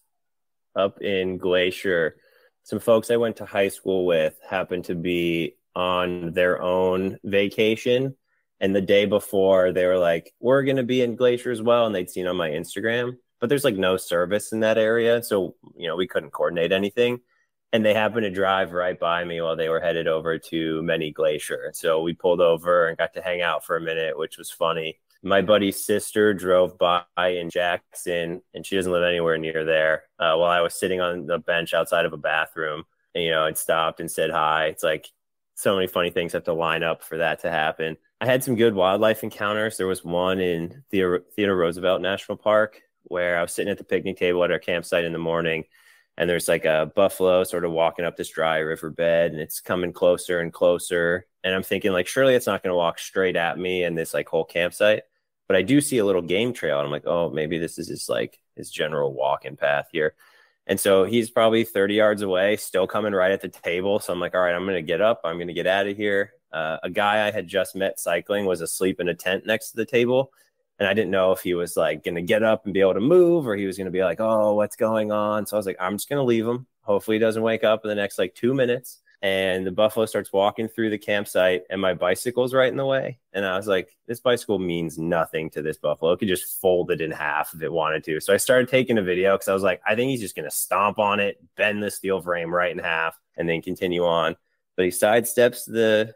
up in Glacier. Some folks I went to high school with happened to be on their own vacation. And the day before, they were like, we're going to be in Glacier as well. And they'd seen on my Instagram. But there's like no service in that area. So, we couldn't coordinate anything. And they happened to drive right by me while they were headed over to Many Glacier. So we pulled over and got to hang out for a minute, which was funny. My buddy's sister drove by in Jackson, and she doesn't live anywhere near there. While I was sitting on the bench outside of a bathroom, and, I'd stopped and said hi. It's like so many funny things have to line up for that to happen. I had some good wildlife encounters. There was one in Theodore Roosevelt National Park where I was sitting at the picnic table at our campsite in the morning, and there's like a buffalo sort of walking up this dry riverbed, and it's coming closer and closer. And I'm thinking like, surely it's not going to walk straight at me in this like whole campsite. But I do see a little game trail, and I'm like, oh, maybe this is his general walking path here. And so he's probably 30 yards away, still coming right at the table. So I'm like, all right, I'm going to get up. I'm going to get out of here. A guy I had just met cycling was asleep in a tent next to the table. And I didn't know if he was like going to get up and be able to move, or he was going to be like, oh, what's going on? So I was like, I'm just going to leave him. Hopefully he doesn't wake up in the next like 2 minutes. And the buffalo starts walking through the campsite, and my bicycle's right in the way. And I was like, this bicycle means nothing to this buffalo. It could just fold it in half if it wanted to. So I started taking a video because I was like, I think he's just going to stomp on it, bend the steel frame right in half, and then continue on. But he sidesteps the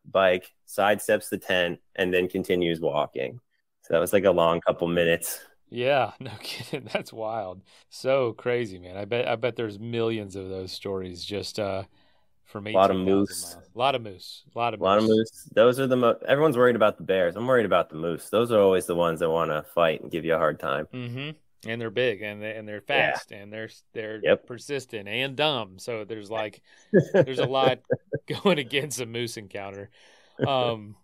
bike, sidesteps the tent, and then continues walking. So that was like a long couple minutes. Yeah, no kidding. That's wild. So crazy, man. I bet there's millions of those stories just from 18,000 A lot of moose. miles. A lot of moose. A lot of moose. Those are everyone's worried about the bears. I'm worried about the moose. Those are always the ones that want to fight and give you a hard time. Mm-hmm. And they're big, and they're fast, and they're persistent and dumb. So there's a lot going against a moose encounter. And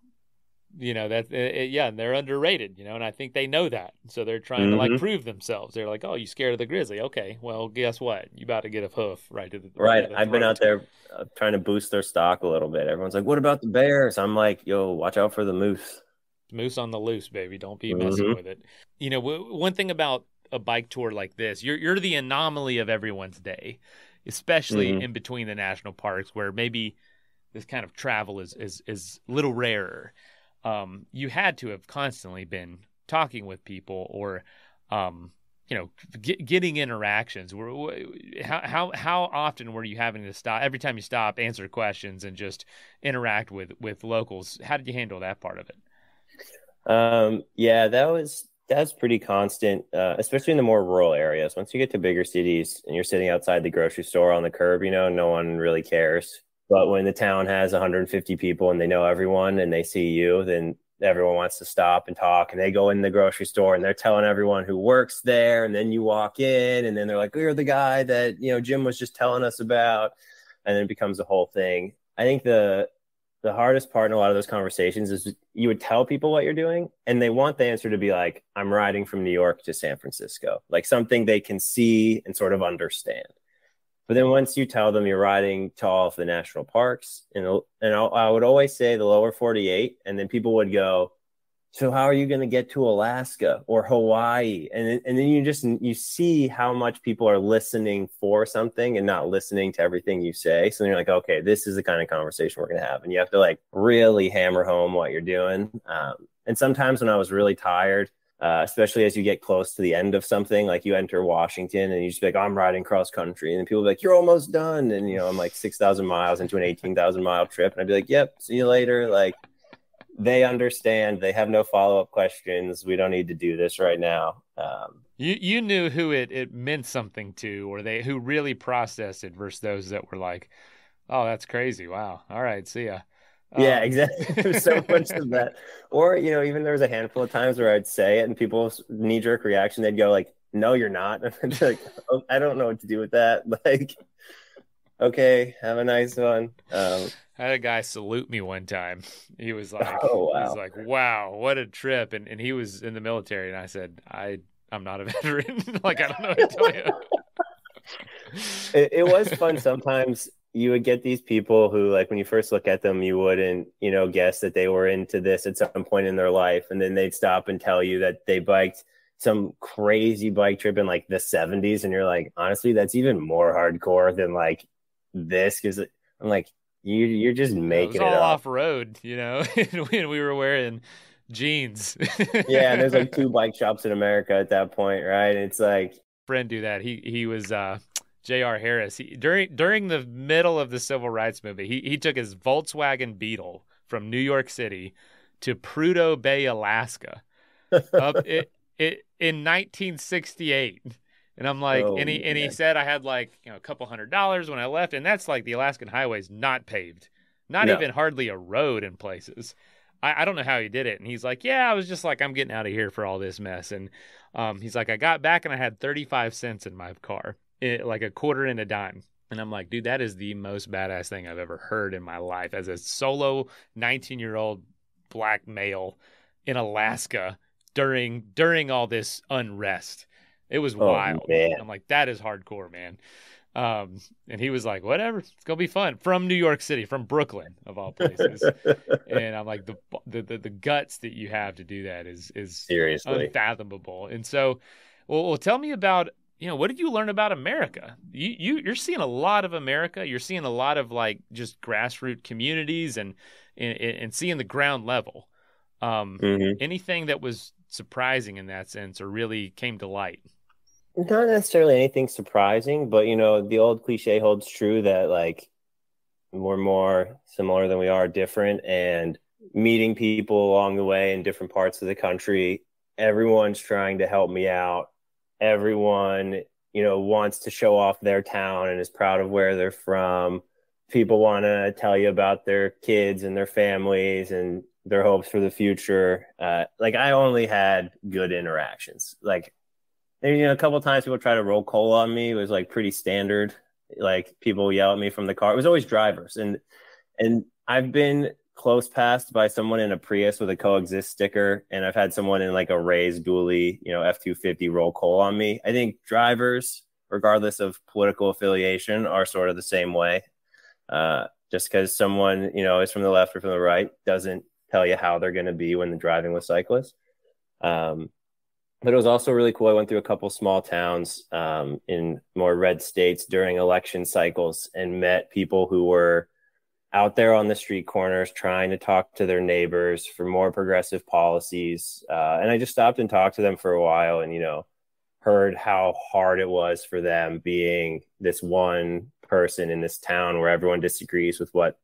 they're underrated, and I think they know that. So they're trying to like prove themselves. They're like, oh, you scared of the grizzly? Okay, well, guess what? You about to get a hoof right to the right. I've been out there trying to boost their stock a little bit. Everyone's like, what about the bears? I'm like, yo, watch out for the moose. Moose on the loose, baby. Don't be messing with it. One thing about a bike tour like this, you're the anomaly of everyone's day, especially in between the national parks where maybe this kind of travel is a little rarer. You had to have constantly been talking with people or, getting interactions. How often were you having to stop every time you stop, answer questions, and just interact with locals? How did you handle that part of it? That's pretty constant, especially in the more rural areas. Once you get to bigger cities and you're sitting outside the grocery store on the curb, no one really cares. But when the town has 150 people and they know everyone and they see you, then everyone wants to stop and talk, and they go in the grocery store and they're telling everyone who works there. And then you walk in and then they're like, you're the guy that, Jim was just telling us about. And then it becomes a whole thing. I think the the hardest part in a lot of those conversations is you would tell people what you're doing and they want the answer to be like, I'm riding from New York to San Francisco, like something they can see and sort of understand. But then once you tell them you're riding to all of the national parks, I would always say the lower 48, and then people would go, so how are you going to get to Alaska or Hawaii? And then you see how much people are listening for something and not listening to everything you say. So then you're like, okay, this is the kind of conversation we're going to have. And you have to like really hammer home what you're doing. And sometimes when I was really tired, especially as you get close to the end of something, like you enter Washington and you just be like, oh, I'm riding cross country. And then people be like, you're almost done. And, you know, I'm like 6,000 miles into an 18,000 mile trip. And I'd be like, yep, see you later. Like, they understand. They have no follow-up questions. We don't need to do this right now. You knew who it meant something to, or who really processed it versus those that were like, oh, that's crazy. Wow. All right. See ya. Yeah, exactly. There's so much of that. Or, you know, even there was a handful of times where I'd say it and people's knee-jerk reaction, they'd go like, no, you're not. And I'd be like, oh, I don't know what to do with that. Like, okay, have a nice one. I had a guy salute me one time. He was like, oh, wow. He's like, wow, what a trip. And he was in the military. And I said, I'm not a veteran. Like, I don't know what to tell you. It was fun. Sometimes you would get these people who, like, when you first look at them, you wouldn't, you know, guess that they were into this at some point in their life. And then they'd stop and tell you that they biked some crazy bike trip in like the 70s. And you're like, honestly, that's even more hardcore than like this. Cause I'm like, you're just making it all up. Off road, you know, and we were wearing jeans. Yeah, and there's like 2 bike shops in America at that point, right? And it's like, friend do that. He was J.R. Harris. During the middle of the civil rights movement, he took his Volkswagen Beetle from New York City to Prudhoe Bay, Alaska, up in 1968. And I'm like, and he said I had like, you know, a couple $100 when I left, and that's like the Alaskan highways not paved, not even hardly a road in places. I don't know how he did it. And he's like, yeah, I was just like, I'm getting out of here for all this mess. And he's like, I got back and I had 35 cents in my car, like a quarter and a dime. And I'm like, dude, that is the most badass thing I've ever heard in my life as a solo 19-year-old black male in Alaska during all this unrest. It was wild. Man. I'm like, that is hardcore, man. And he was like, whatever, it's gonna be fun. From New York City, from Brooklyn of all places. And I'm like, the guts that you have to do that is seriously unfathomable. And so, well, tell me about, you know, what did you learn about America? You're seeing a lot of America. You're seeing a lot of like just grassroots communities and seeing the ground level. Anything that was surprising in that sense or really came to light? Not necessarily anything surprising, but, you know, the old cliche holds true that like we're more similar than we are different, and meeting people along the way in different parts of the country, everyone's trying to help me out. Everyone, you know, wants to show off their town and is proud of where they're from. People want to tell you about their kids and their families and their hopes for the future. Like, I only had good interactions. Like, you know, a couple of times people try to roll coal on me. It was like pretty standard. Like, people yell at me from the car. It was always drivers. And I've been close passed by someone in a Prius with a coexist sticker. And I've had someone in like a raised dually, you know, F-250 roll coal on me. I think drivers, regardless of political affiliation, are sort of the same way. Just because someone, you know, is from the left or from the right doesn't tell you how they're going to be when they're driving with cyclists. But it was also really cool. I went through a couple small towns in more red states during election cycles and met people who were out there on the street corners trying to talk to their neighbors for more progressive policies. And I just stopped and talked to them for a while and, you know, heard how hard it was for them being this one person in this town where everyone disagrees with what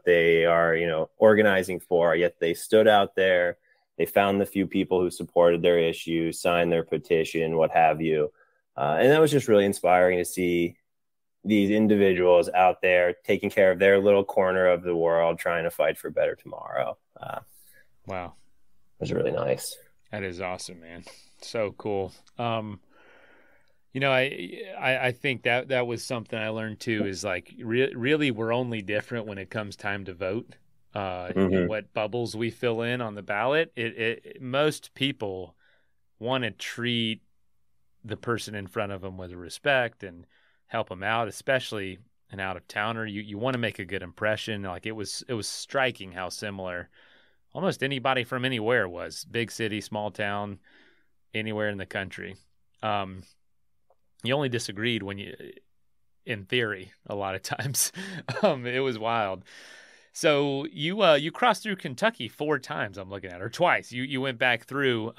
they are, you know, organizing for, yet they stood out there. They found the few people who supported their issues, signed their petition, what have you. And that was just really inspiring to see these individuals out there taking care of their little corner of the world, trying to fight for a better tomorrow. Wow. It was really nice. That is awesome, man. So cool. You know, I think that was something I learned too, is like really we're only different when it comes time to vote. Hmm. what bubbles we fill in on the ballot. Most people want to treat the person in front of them with respect and help them out, especially an out of towner. You want to make a good impression. Like it was striking how similar almost anybody from anywhere was, big city, small town, anywhere in the country. Um, you only disagreed when you, in theory, a lot of times. It was wild. So you crossed through Kentucky 4 times. I'm looking at, or twice. You went back through.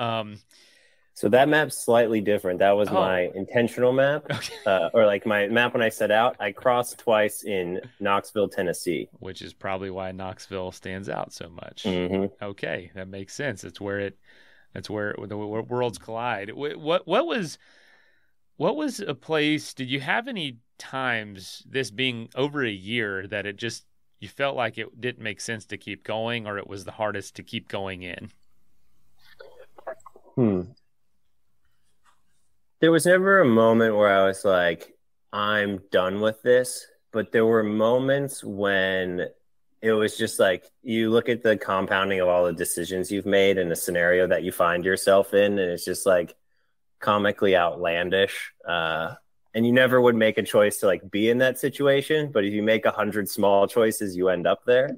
So that map's slightly different. That was my Oh, intentional map, okay. or like my map when I set out. I crossed twice in Knoxville, Tennessee. Which is probably why Knoxville stands out so much. Hmm. Okay, that makes sense. That's where the worlds collide. What was a place? Did you have any times, this being over a year, that it just you felt like it didn't make sense to keep going, or it was the hardest to keep going in? Hmm. There was never a moment where I was like, I'm done with this. But there were moments when it was just like you look at the compounding of all the decisions you've made in a scenario that you find yourself in, and it's just like comically outlandish. And you never would make a choice to like be in that situation. But if you make 100 small choices, you end up there.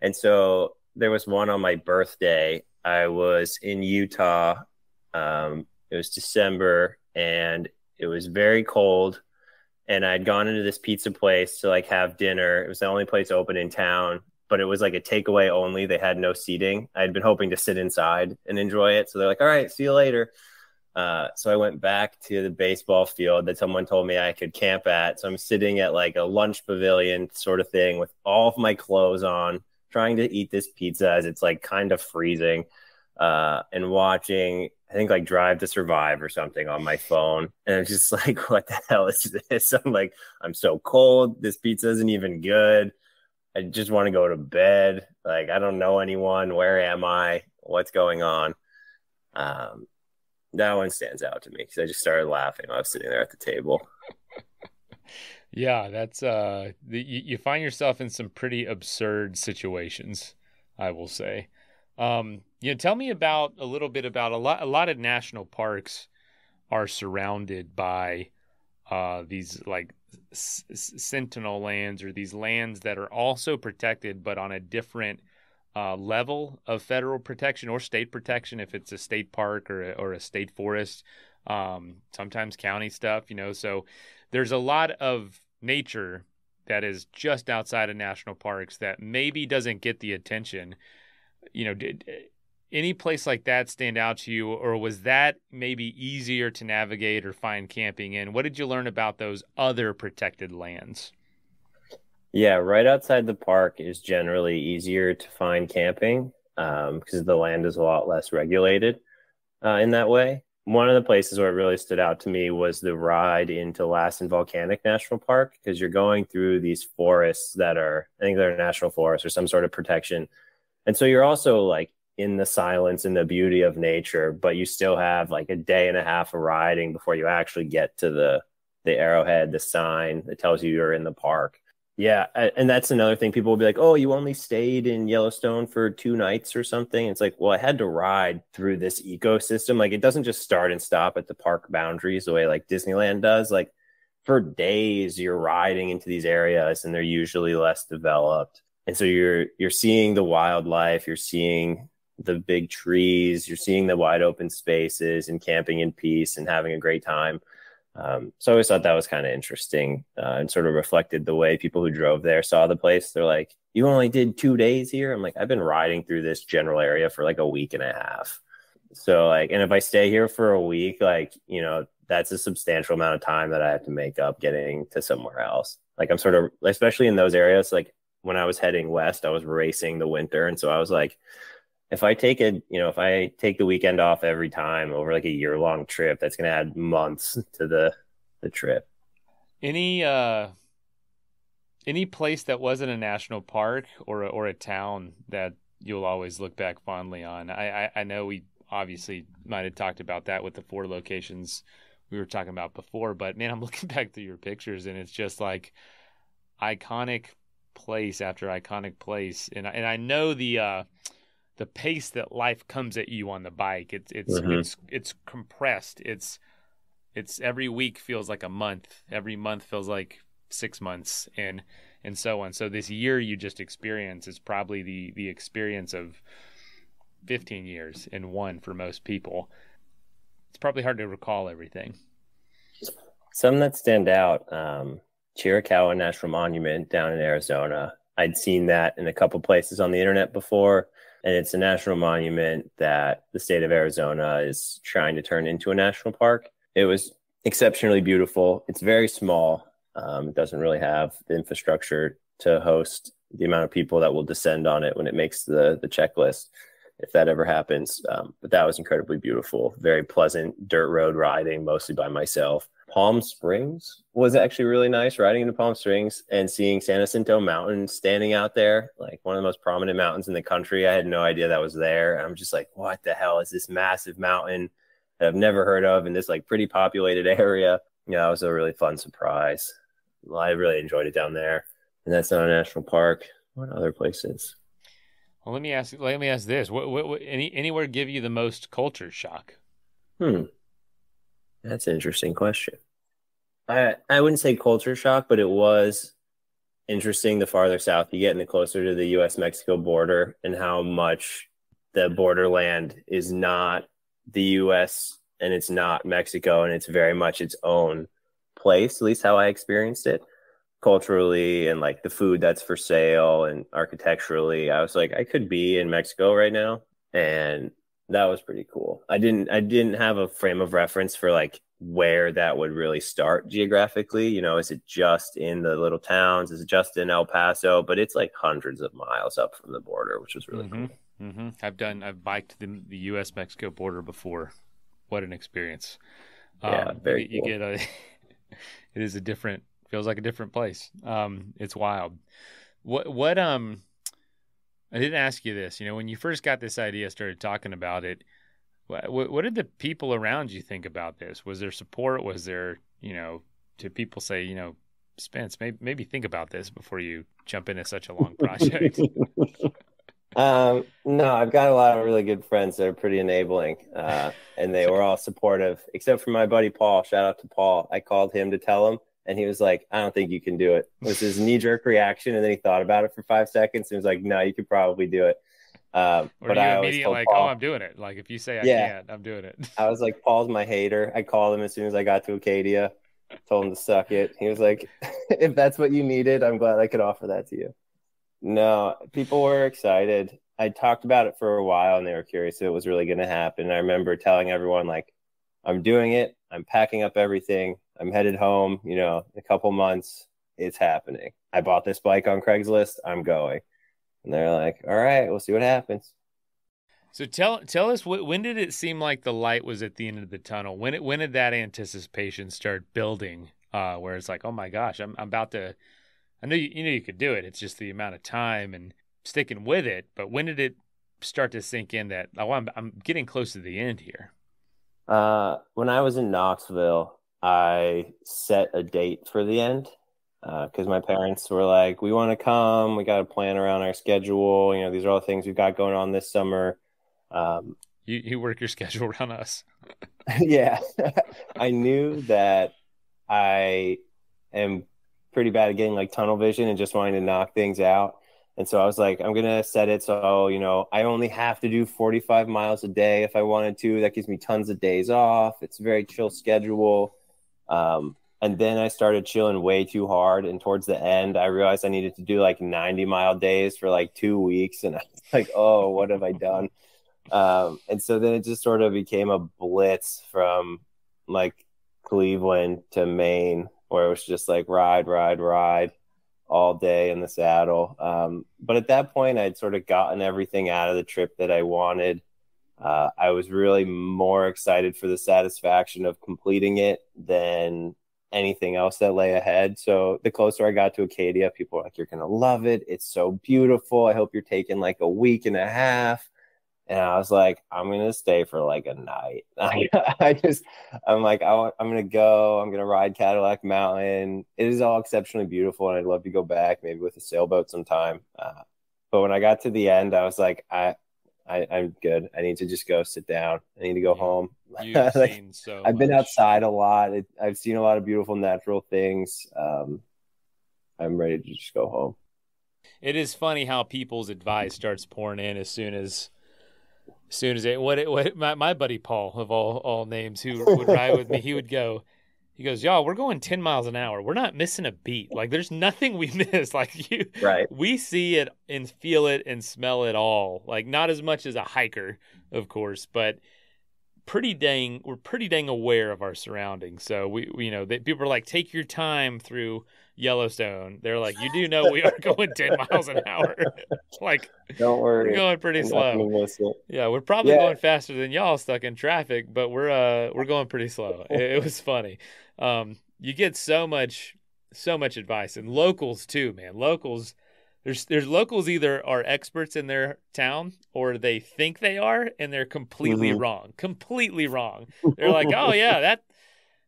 And so there was one on my birthday. I was in Utah. It was December and it was very cold. And I'd gone into this pizza place to like have dinner. It was the only place open in town, but it was like a takeaway only. They had no seating. I'd been hoping to sit inside and enjoy it. So they're like, all right, see you later. So I went back to the baseball field that someone told me I could camp at. So I'm sitting at like a lunch pavilion sort of thing with all of my clothes on, trying to eat this pizza as it's like kind of freezing, and watching, I think like Drive to Survive or something on my phone. And I'm just like, what the hell is this? I'm like, I'm so cold. This pizza isn't even good. I just want to go to bed. Like, I don't know anyone. Where am I? What's going on? Um, that one stands out to me because I just started laughing while I was sitting there at the table. Yeah, that's you find yourself in some pretty absurd situations, I will say. Tell me about a little bit about a lot of national parks are surrounded by these like sentinel lands, or these lands that are also protected but on a different level of federal protection or state protection, if it's a state park or a state forest, sometimes county stuff, so there's a lot of nature that is just outside of national parks that maybe doesn't get the attention. Did any place like that stand out to you, or was that maybe easier to navigate or find camping in? What did you learn about those other protected lands? Yeah, right outside the park is generally easier to find camping, because the land is a lot less regulated in that way. One of the places where it really stood out to me was the ride into Lassen Volcanic National Park, because you're going through these forests that are, I think they're national forests or some sort of protection. And so you're also like in the silence and the beauty of nature, but you still have like a day and a half of riding before you actually get to the arrowhead, the sign that tells you you're in the park. Yeah, and that's another thing. People will be like, "Oh, you only stayed in Yellowstone for 2 nights or something." It's like, well, I had to ride through this ecosystem. Like, it doesn't just start and stop at the park boundaries the way like Disneyland does. Like, for days, you're riding into these areas, and they're usually less developed. And so you're seeing the wildlife, you're seeing the big trees, you're seeing the wide open spaces, and camping in peace and having a great time. So I always thought that was kind of interesting, and sort of reflected the way people who drove there saw the place. They're like, "You only did 2 days here?" I'm like, "I've been riding through this general area for like a week and a half." So like, and if I stay here for a week, like, that's a substantial amount of time that I have to make up getting to somewhere else. Like, I'm sort of, especially in those areas, like when I was heading west, I was racing the winter. And so I was like, if I take the weekend off every time over like a year-long trip, that's going to add months to the trip. Any any place that wasn't a national park or a town that you'll always look back fondly on? I know we obviously might have talked about that with the 4 locations we were talking about before, but man, I'm looking back through your pictures and it's just like iconic place after iconic place, and I know the pace that life comes at you on the bike. It's compressed. It's every week feels like a month. Every month feels like 6 months, and so on. So this year you just experience is probably the experience of 15 years in one for most people. It's probably hard to recall everything. Some that stand out, Chiricahua National Monument down in Arizona. I'd seen that in a couple places on the internet before, and it's a national monument that the state of Arizona is trying to turn into a national park. It was exceptionally beautiful. It's very small. It doesn't really have the infrastructure to host the amount of people that will descend on it when it makes the checklist, if that ever happens. But that was incredibly beautiful. Very pleasant dirt road riding, mostly by myself. Palm Springs was actually really nice, riding into Palm Springs and seeing San Jacinto Mountain standing out there, like one of the most prominent mountains in the country. I had no idea that was there. And I'm just like, what the hell is this massive mountain that I've never heard of in this like pretty populated area? Yeah, it was a really fun surprise. I really enjoyed it down there. And that's not a national park. What other places? Well, let me ask this: anywhere give you the most culture shock? That's an interesting question. I wouldn't say culture shock, but it was interesting the farther south you get and the closer to the U.S.-Mexico border, and how much the borderland is not the U.S. and it's not Mexico, and it's very much its own place, at least how I experienced it culturally, and like the food that's for sale and architecturally. I was like, I could be in Mexico right now, and that was pretty cool. I didn't have a frame of reference for like where that would really start geographically. You know, is it just in the little towns? Is it just in El Paso? But it's like hundreds of miles up from the border, which was really cool. I've biked the U.S. Mexico border before. What an experience! Yeah, very cool. You get it is feels like a different place. It's wild. What I didn't ask you this. You know, when you first got this idea, started talking about it, what did the people around you think about this? Was there support? Was there, did people say, Spence, maybe think about this before you jump into such a long project? No, I've got a lot of really good friends that are pretty enabling, and they were all supportive, except for my buddy Paul. Shout out to Paul. I called him to tell him, and he was like, I don't think you can do it. It was his knee-jerk reaction, and then he thought about it for 5 seconds, and he was like, no, you could probably do it. But I immediately like, Paul, oh, I'm doing it. Like, if you say I can't, I'm doing it. I was like, Paul's my hater. I called him as soon as I got to Acadia, told him to suck it. He was like, if that's what you needed, I'm glad I could offer that to you. No, people were excited. I talked about it for a while, and they were curious if it was really going to happen. And I remember telling everyone, like, I'm doing it. I'm packing up everything. I'm headed home, in a couple months. It's happening. I bought this bike on Craigslist. I'm going. And they're like, all right, we'll see what happens. So tell us, when did it seem like the light was at the end of the tunnel? When did that anticipation start building, where it's like, oh my gosh, I'm about to, I know you could do it. It's just the amount of time and sticking with it. But when did it start to sink in that, oh, I'm getting close to the end here? When I was in Knoxville, I set a date for the end. Because my parents were like, we want to come. We got to plan around our schedule. These are all the things we've got going on this summer. You work your schedule around us. Yeah. I knew that I am pretty bad at getting like tunnel vision and just wanting to knock things out. And so I was like, I'm going to set it so, I only have to do 45 miles a day if I wanted to. That gives me tons of days off. It's a very chill schedule. And then I started chilling way too hard. And towards the end, I realized I needed to do like 90-mile days for like 2 weeks. And I was like, oh, what have I done? And so then it just sort of became a blitz from like Cleveland to Maine, where it was just like ride all day in the saddle. But at that point, I'd sort of gotten everything out of the trip that I wanted. I was really more excited for the satisfaction of completing it than anything else that lay ahead. So the closer I got to Acadia, people were like, you're going to love it. It's so beautiful. I hope you're taking like a week and a half. And I was like, I'm gonna stay for like a night. I'm like, I'm gonna go. I'm gonna ride Cadillac Mountain. It is all exceptionally beautiful, and I'd love to go back, maybe with a sailboat sometime. But when I got to the end, I was like, I'm good. I need to just go sit down. I need to go home. You've Like, seen so I've been much. outside a lot. I've seen a lot of beautiful natural things. I'm ready to just go home. It is funny how people's advice starts pouring in as soon as what my buddy Paul of all names who would ride with me, he goes, y'all, we're going 10 miles an hour. We're not missing a beat. Like there's nothing we miss. Like Right. we see it and feel it and smell it all. Like not as much as a hiker, of course, but we're pretty dang aware of our surroundings. So people are like, take your time through Yellowstone. They're like, you do know we are going 10 miles an hour. Like, Don't we're worry. going pretty I'm not slow. gonna miss it. Yeah, we're probably Yeah. going faster than y'all stuck in traffic, but we're going pretty slow. It was funny. You get so much advice, and locals too, man. Locals, there's locals either are experts in their town or they think they are, and they're completely Mhm. wrong. Completely wrong. They're like, oh yeah,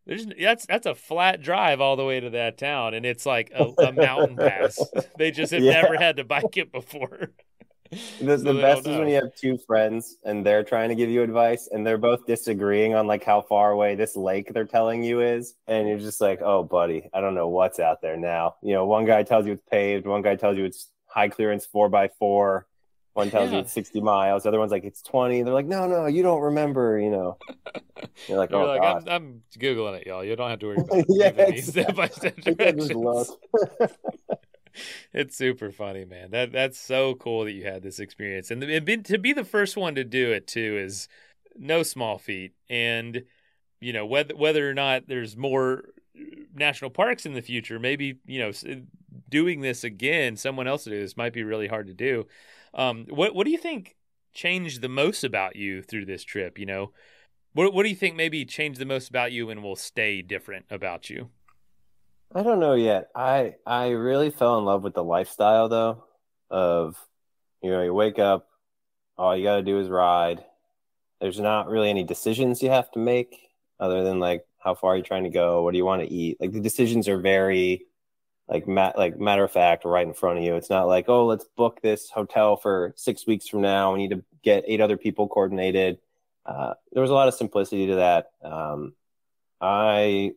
that's a flat drive all the way to that town, and it's like a mountain pass. They just have Yeah. never had to bike it before. The, So the they don't best is when know. you have two friends and they're trying to give you advice and they're both disagreeing on like how far away this lake they're telling you is. And you're just like, oh, buddy, I don't know what's out there now. You know, one guy tells you it's paved, one guy tells you it's high clearance 4x4, one tells you Yeah. it's 60 miles, the other one's like, it's 20. They're like, no, you don't remember, you know. You're like, You're oh, like, God. I'm Googling it, y'all. You don't have to worry about Yeah, giving me exactly. step-by-step I think I just directions. look. It's super funny, man. That's so cool that you had this experience. And to be the first one to do it too is no small feat. And whether or not there's more national parks in the future, maybe doing this again, someone else to do this might be really hard to do. What do you think changed the most about you through this trip? What do you think maybe changed the most about you and will stay different about you? I don't know yet. I really fell in love with the lifestyle though of you wake up, all you got to do is ride. There's not really any decisions you have to make other than like how far are you trying to go, what do you want to eat? Like the decisions are very like matter of fact right in front of you. It's not like, oh, let's book this hotel for 6 weeks from now. We need to get 8 other people coordinated. There was a lot of simplicity to that. I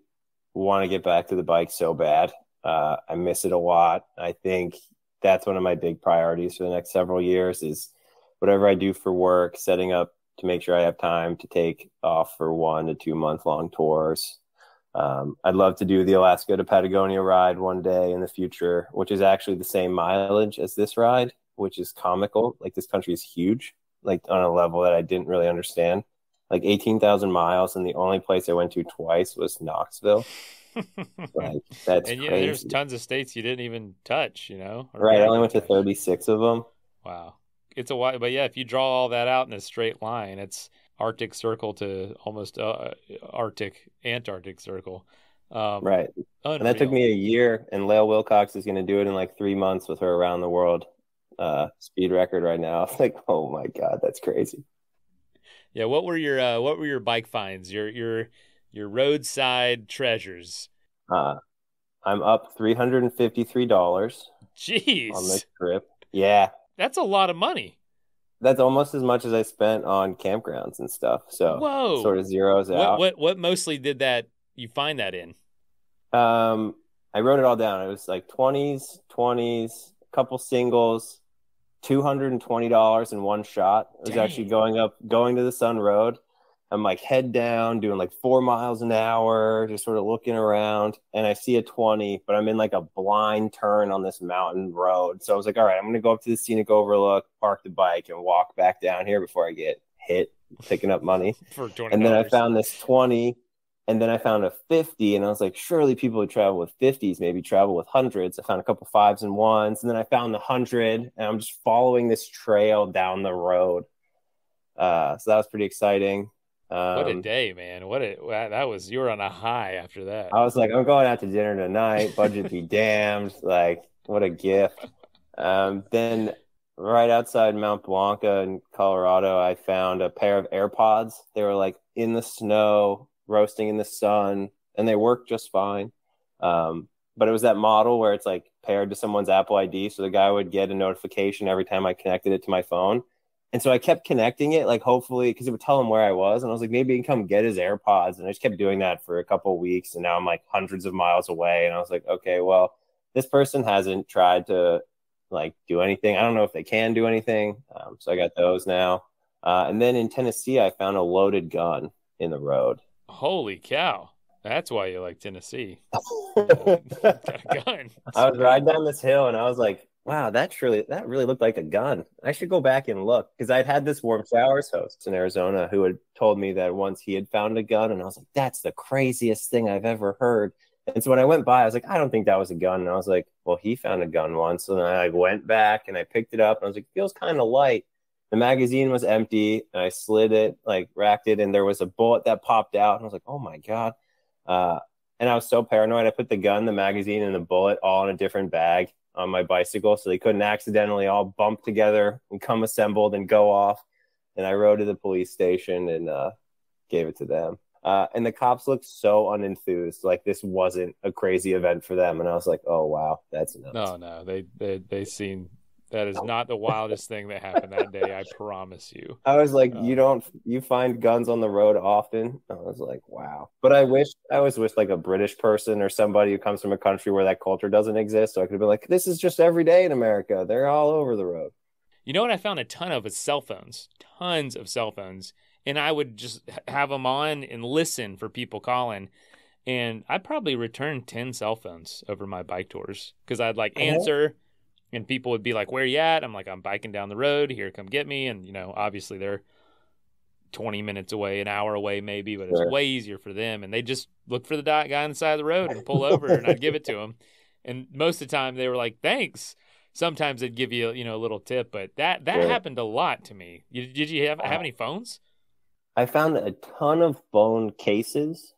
want to get back to the bike so bad. I miss it a lot. I think that's one of my big priorities for the next several years is whatever I do for work, setting up to make sure I have time to take off for 1 to 2 month long tours. I'd love to do the Alaska to Patagonia ride one day in the future, which is actually the same mileage as this ride, which is comical. Like this country is huge, like on a level that I didn't really understand. Like 18,000 miles, and the only place I went to twice was Knoxville. Like that's And there's crazy. tons of states you didn't even touch, or Right, I only barely went to touch. 36 of them. Wow. It's a while, but yeah, if you draw all that out in a straight line, it's Arctic Circle to almost Antarctic Circle. Um, Right. And that took Unreal. me a year, and Lael Wilcox is going to do it in like 3 months with her around the world speed record right now. It's like, oh my God, that's crazy. Yeah, what were your bike finds? Your roadside treasures. Uh, I'm up $353 on this Jeez. trip. Yeah, That's a lot of money. that's almost as much as I spent on campgrounds and stuff. So sort Whoa. of zeros What out. what what mostly did that you find that in? Um, I wrote it all down. It was like 20s, 20s, a couple singles, $220 in one shot. It was actually Dang. going to the Sun Road. I'm like head down, doing like 4 miles an hour, just sort of looking around, and I see a 20, but I'm in like a blind turn on this mountain road. So I was like, all right, I'm gonna go up to the scenic overlook, park the bike, and walk back down here before I get hit picking up money. For And then I $20. found this 20, and then I found a 50, and I was like, surely people who travel with 50s maybe travel with hundreds. I found a couple fives and ones, and then I found the 100, and I'm just following this trail down the road. So that was pretty exciting. What a Um, day, man. That was, you were on a high after that. I was like, I'm going out to dinner tonight. Budget be damned. Like, what a gift. Then right outside Mount Blanca in Colorado, I found a pair of AirPods. They were like in the snow, roasting in the sun, and they worked just fine. But it was that model where it's like paired to someone's Apple ID. So the guy would get a notification every time I connected it to my phone. And so I kept connecting it, like hopefully, because it would tell him where I was. And I was like, maybe he can come get his AirPods. And I just kept doing that for a couple of weeks. And now I'm like hundreds of miles away. And I was like, okay, well, this person hasn't tried to like do anything. I don't know if they can do anything. So I got those now. And then in Tennessee, I found a loaded gun in the road. Holy cow. That's why you like Tennessee. Got a gun. I was riding down this hill and I was like, wow, that really looked like a gun. I should go back and look because I'd had this Warm Showers host in Arizona who had told me that once he had found a gun, and I was like, that's the craziest thing I've ever heard. And so when I went by, I was like, I don't think that was a gun. And I was like, well, he found a gun once. And then I like went back and I picked it up and I was like, feels kind of light. The magazine was empty and I slid it, like racked it, and there was a bullet that popped out. And I was like, oh my God. And I was so paranoid. I put the gun, the magazine, and the bullet all in a different bag on my bicycle so they couldn't accidentally all bump together and come assembled and go off. And I rode to the police station and gave it to them. And the cops looked so unenthused, like this wasn't a crazy event for them. And I was like, oh, wow, that's nuts. No, they seem that is not the wildest thing that happened that day. I promise you. I was like, you find guns on the road often? I was like, wow. But I always wish like a British person or somebody who comes from a country where that culture doesn't exist. So I could be like, this is just every day in America. They're all over the road. You know what I found a ton of is cell phones, tons of cell phones. And I would just have them on and listen for people calling. And I probably returned 10 cell phones over my bike tours because I'd like answer. And people would be like, where you at? I'm like, I'm biking down the road. Here, come get me. And, you know, obviously they're 20 minutes away, an hour away maybe, but it's way easier for them. And they just look for the guy on the side of the road and pull over and I'd give it to them. And most of the time they were like, thanks. Sometimes they'd give you, you know, a little tip, but that happened a lot to me. Did you have any phones? I found a ton of phone cases.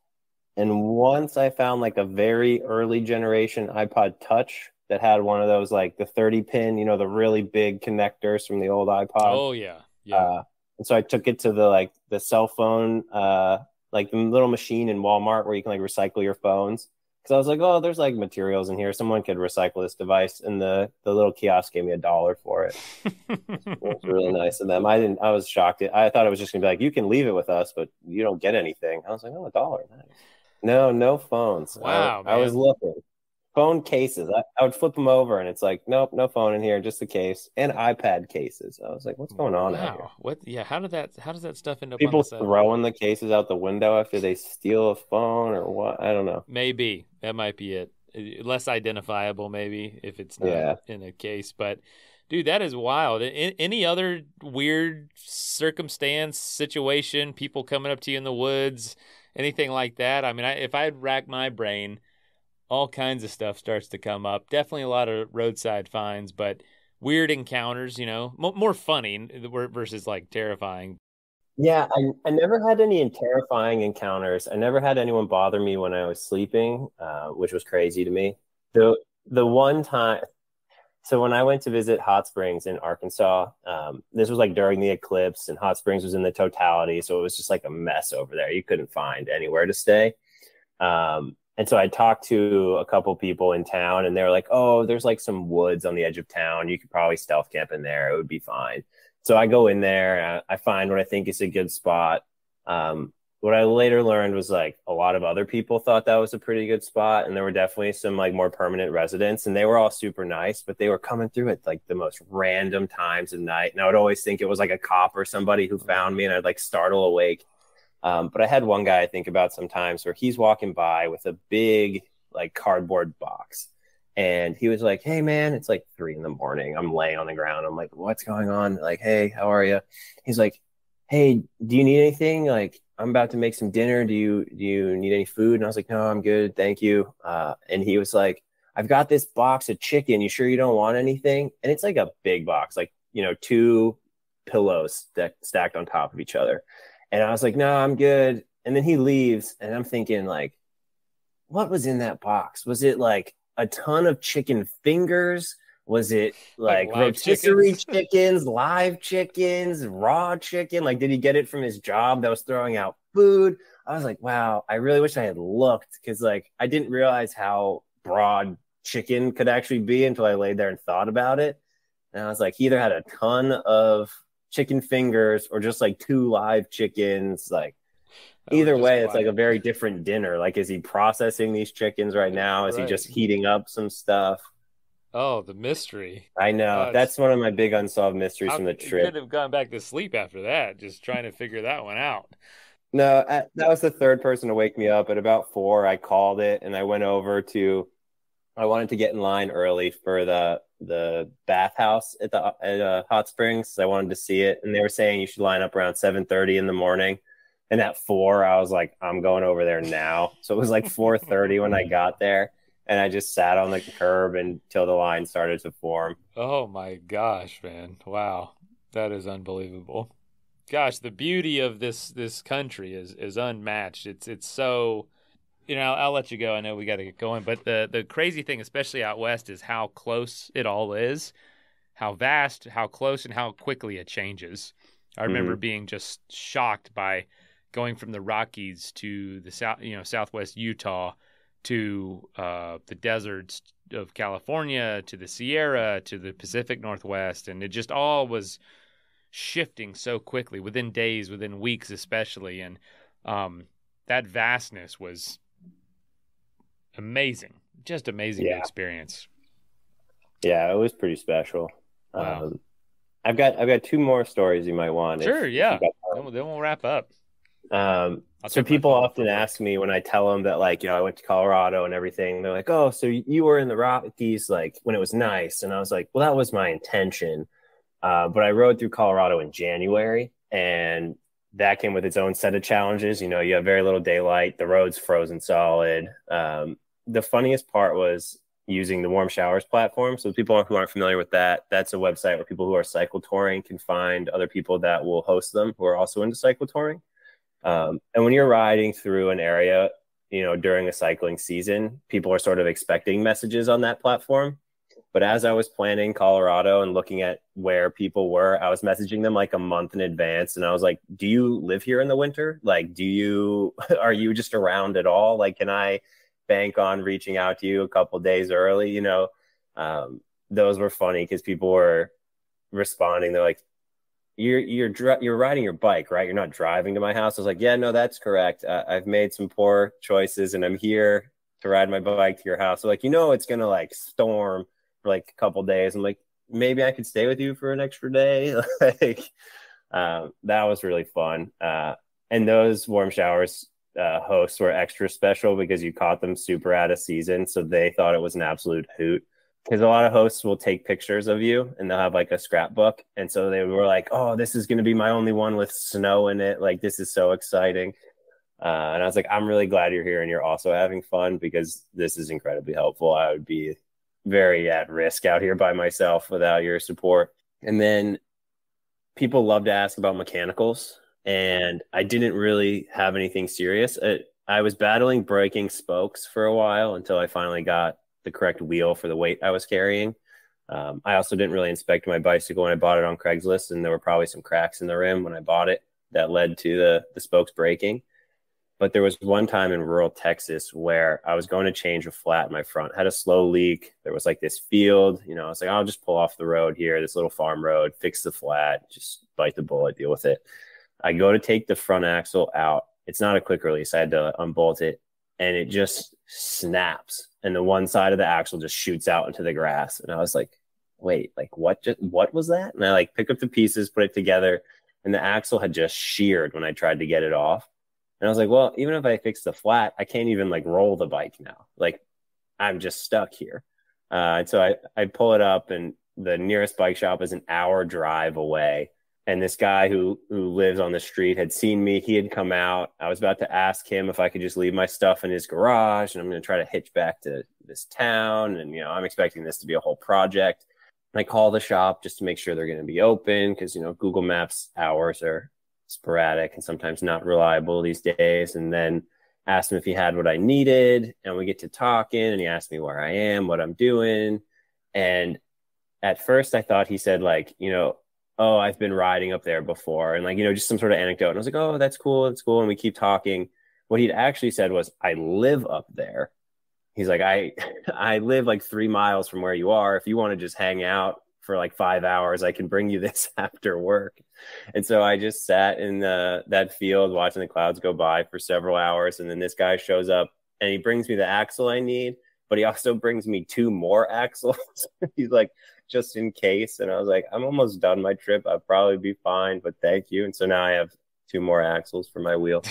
And once I found like a very early generation iPod Touch that had one of those like the 30 pin, you know, the really big connectors from the old iPod. Oh yeah. And so I took it to the cell phone, like the little machine in Walmart where you can like recycle your phones. Because I was like, oh, there's like materials in here. Someone could recycle this device, and the little kiosk gave me $1 for it. It was really nice of them. I was shocked. I thought it was just gonna be like, you can leave it with us, but you don't get anything. I was like, oh, $1. Nice. No phones. Wow, I was looking. Phone cases. I would flip them over and it's like, nope, no phone in here, just the case. And iPad cases. I was like, what's going on out here? What? Yeah, how does that stuff end up people on the throwing the cases out the window after they steal a phone or what? I don't know. Maybe. That might be it. Less identifiable maybe if it's not in a case. But dude, that is wild. Any other weird circumstance, situation, people coming up to you in the woods, anything like that? I mean, if I'd rack my brain, all kinds of stuff starts to come up. Definitely a lot of roadside finds, but weird encounters, you know, more funny versus like terrifying. Yeah, I never had any terrifying encounters. I never had anyone bother me when I was sleeping, which was crazy to me. The one time, so when I went to visit Hot Springs in Arkansas, this was like during the eclipse, and Hot Springs was in the totality, so it was just like a mess over there. You couldn't find anywhere to stay. And so I talked to a couple people in town and they were like, oh, there's like some woods on the edge of town. You could probably stealth camp in there. It would be fine. So I go in there. I find what I think is a good spot. What I later learned was like a lot of other people thought that was a pretty good spot. And there were definitely some like more permanent residents and they were all super nice, but they were coming through at like the most random times of night. And I would always think it was like a cop or somebody who found me and I'd like startle awake. But I had one guy I think about sometimes where he's walking by with a big like cardboard box and he was like, hey man, it's like 3 a.m. I'm laying on the ground. I'm like, what's going on? Like, hey, how are you? He's like, hey, do you need anything? Like, I'm about to make some dinner. Do you need any food? And I was like, no, I'm good. Thank you. And he was like, I've got this box of chicken. You sure you don't want anything? And it's like a big box, like, you know, 2 pillows stacked on top of each other. And I was like, no, I'm good. And then he leaves. And I'm thinking, like, what was in that box? Was it like a ton of chicken fingers? Was it Like like live rotisserie chickens. chickens, live chickens, raw chicken? Like, did he get it from his job that was throwing out food? I was like, wow, I really wish I had looked because, like, I didn't realize how broad chicken could actually be until I laid there and thought about it. And I was like, he either had a ton of chicken fingers or just like two live chickens. Like, That were either just way, it's like a quiet. very different dinner. Like, is he processing these chickens right now? Is he Right. just heating up some stuff? Oh, the mystery. I know. It's That's one of my big unsolved mysteries how from the you could trip. have gone back to sleep after that, just trying to figure that one out. No, that was the third person to wake me up at about 4. I called it and I went over to. I wanted to get in line early for the bathhouse at Hot Springs. I wanted to see it, and they were saying you should line up around 7:30 in the morning. And at 4, I was like, I'm going over there now. So it was like 4:30 when I got there, and I just sat on the curb until the line started to form. Oh my gosh, man. Wow. That is unbelievable. Gosh, the beauty of this country is unmatched. It's so, I'll let you go. I know we got to get going, but the crazy thing, especially out west, is how close it all is, how vast, how close, and how quickly it changes. I remember Hmm. being just shocked by going from the Rockies to the southwest Utah to the deserts of California to the Sierra to the Pacific Northwest, and it just all was shifting so quickly within days, within weeks, especially, and that vastness was amazing, just amazing to Yeah, experience. yeah, it was pretty special. Wow. Um, I've got two more stories you might want Sure, if you yeah. got Then we'll wrap up. I'll So check my people phone for often work. ask me when I tell them that, like, I went to Colorado and everything. They're like, "Oh, so you were in the Rockies like when it was nice?" And I was like, "Well, that was my intention." But I rode through Colorado in January, and that came with its own set of challenges. You have very little daylight, the road's frozen solid. The funniest part was using the Warm Showers platform. So people who aren't familiar with that, that's a website where people who are cycle touring can find other people that will host them who are also into cycle touring. And when you're riding through an area, during a cycling season, people are sort of expecting messages on that platform. But as I was planning Colorado and looking at where people were, I was messaging them like a month in advance. And I was like, do you live here in the winter? Like, are you just around at all? Like, can I bank on reaching out to you a couple days early? Um, those were funny because people were responding. They're like, you're riding your bike, right? You're not driving to my house. I was like, yeah, no, that's correct. I've made some poor choices, and I'm here to ride my bike to your house. So, like, it's gonna like storm for like a couple days. I'm like, maybe I could stay with you for an extra day. Like, that was really fun. And those Warm Showers hosts were extra special because you caught them super out of season, so they thought it was an absolute hoot because a lot of hosts will take pictures of you and they'll have like a scrapbook. And so they were like, oh, this is going to be my only one with snow in it. Like, this is so exciting. And I was like, I'm really glad you're here and you're also having fun because this is incredibly helpful. I would be very at risk out here by myself without your support. And then people love to ask about mechanicals. And I didn't really have anything serious. I was battling breaking spokes for a while until I finally got the correct wheel for the weight I was carrying. I also didn't really inspect my bicycle when I bought it on Craigslist, and there were probably some cracks in the rim when I bought it that led to the spokes breaking. But there was one time in rural Texas where I was going to change a flat in my front, had a slow leak. There was like this field, I was like, I'll just pull off the road here, this little farm road, fix the flat, just bite the bullet, deal with it. I go to take the front axle out. It's not a quick release. I had to unbolt it, and it just snaps, and the one side of the axle just shoots out into the grass. And I was like, wait, like what was that? And I like pick up the pieces, put it together, and the axle had just sheared when I tried to get it off. And I was like, well, even if I fix the flat, I can't even like roll the bike now. Like, I'm just stuck here. And so I pull it up, and the nearest bike shop is an hour drive away. And this guy who lives on the street had seen me. He had come out. I was about to ask him if I could just leave my stuff in his garage, and I'm going to try to hitch back to this town. And, I'm expecting this to be a whole project. And I call the shop just to make sure they're going to be open because, Google Maps hours are sporadic and sometimes not reliable these days. And then asked him if he had what I needed. And we get to talking, and he asked me where I am, what I'm doing. And at first I thought he said like, oh, I've been riding up there before, and like, just some sort of anecdote. And I was like, oh, that's cool, that's cool. And we keep talking. What he'd actually said was, I live up there. He's like, I live like 3 miles from where you are. If you want to just hang out for like 5 hours, I can bring you this after work. And so I just sat in that field watching the clouds go by for several hours. And then this guy shows up and he brings me the axle I need, but he also brings me 2 more axles. He's like, just in case. And I was like, I'm almost done my trip. I'll probably be fine, but thank you. And so now I have 2 more axles for my wheel.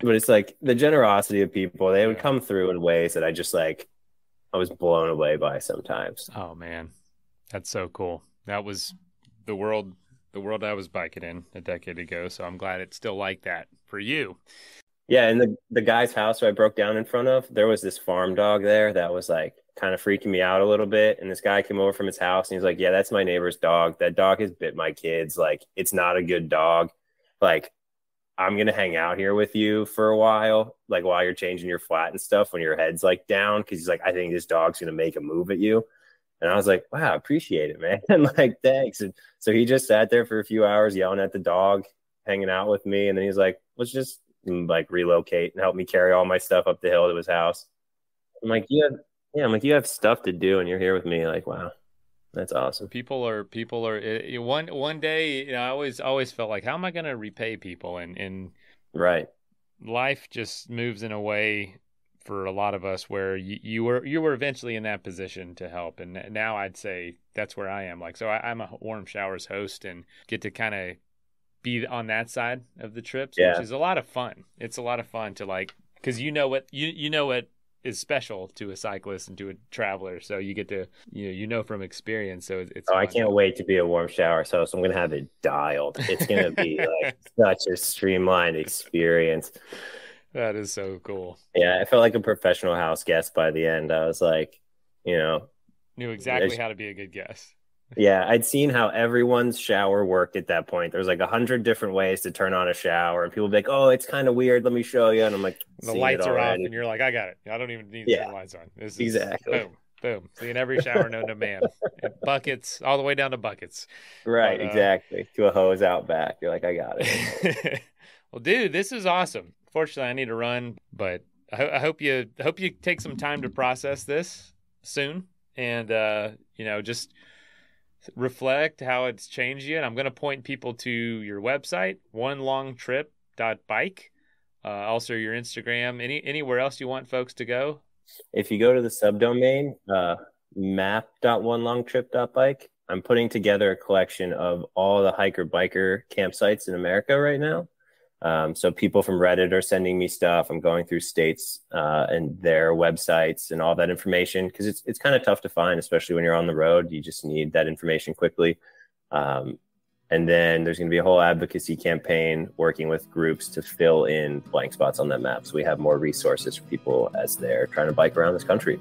But it's like the generosity of people, they would come through in ways that I was blown away by sometimes. Oh man, that's so cool. That was the world I was biking in a decade ago. So I'm glad it's still like that for you. Yeah. And the guy's house who I broke down in front of, there was this farm dog there that was like kind of freaking me out a little bit. And this guy came over from his house and he's like, yeah, that's my neighbor's dog. That dog has bit my kids. Like, it's not a good dog. Like, I'm going to hang out here with you for a while, like while you're changing your flat and stuff when your head's like down. Cause he's like, I think this dog's going to make a move at you. And I was like, wow, I appreciate it, man. And like, thanks. And so he just sat there for a few hours yelling at the dog, hanging out with me. And then he's like, let's just like relocate and help me carry all my stuff up the hill to his house. I'm like, you have stuff to do and you're here with me. Like, wow. That's awesome. People are one day, I always felt like, how am I going to repay people? And right. Life just moves in a way for a lot of us where you were eventually in that position to help. And now I'd say that's where I am. Like, so I'm a Warm Showers host and get to kind of be on that side of the trips, which is a lot of fun. It's a lot of fun to like, cause you know what is special to a cyclist and to a traveler, so you get to from experience. So it's I can't wait to be a Warm Showers host. I'm gonna have it dialed. It's gonna be like such a streamlined experience. That is so cool. Yeah, I felt like a professional house guest by the end. I was like, knew exactly how to be a good guest. Yeah, I'd seen how everyone's shower worked at that point. There's like 100 different ways to turn on a shower, and people would be like, "Oh, it's kind of weird. Let me show you." And I'm like, "The lights are off," and you're like, "I got it. I don't even need to turn the lights on." This is exactly boom. See, in every shower known to man, buckets all the way down to buckets. Right, exactly. To a hose out back. You're like, "I got it." Well, dude, this is awesome. Fortunately, I need to run, but I hope you take some time to process this soon, and just reflect how it's changed you. And I'm going to point people to your website, onelongtrip.bike, also your Instagram. Anywhere else you want folks to go? If you go to the subdomain, map.onelongtrip.bike, I'm putting together a collection of all the hiker biker campsites in America right now. So people from Reddit are sending me stuff. I'm going through states and their websites and all that information, because it's kind of tough to find, especially when you're on the road. You just need that information quickly. And then there's going to be a whole advocacy campaign working with groups to fill in blank spots on that map, so we have more resources for people as they're trying to bike around this country.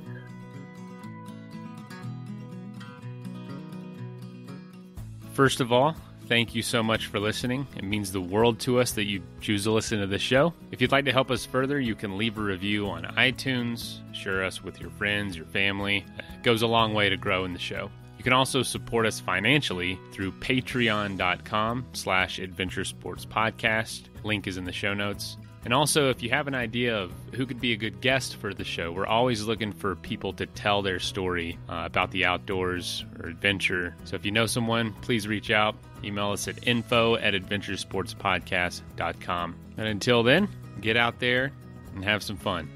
First of all, thank you so much for listening. It means the world to us that you choose to listen to this show. If you'd like to help us further, you can leave a review on iTunes, share us with your friends, your family. It goes a long way to growing the show. You can also support us financially through patreon.com/adventuresportspodcast. Link is in the show notes. And also, if you have an idea of who could be a good guest for the show, we're always looking for people to tell their story about the outdoors or adventure. So if you know someone, please reach out. Email us at info@adventuresportspodcast.com. And until then, get out there and have some fun.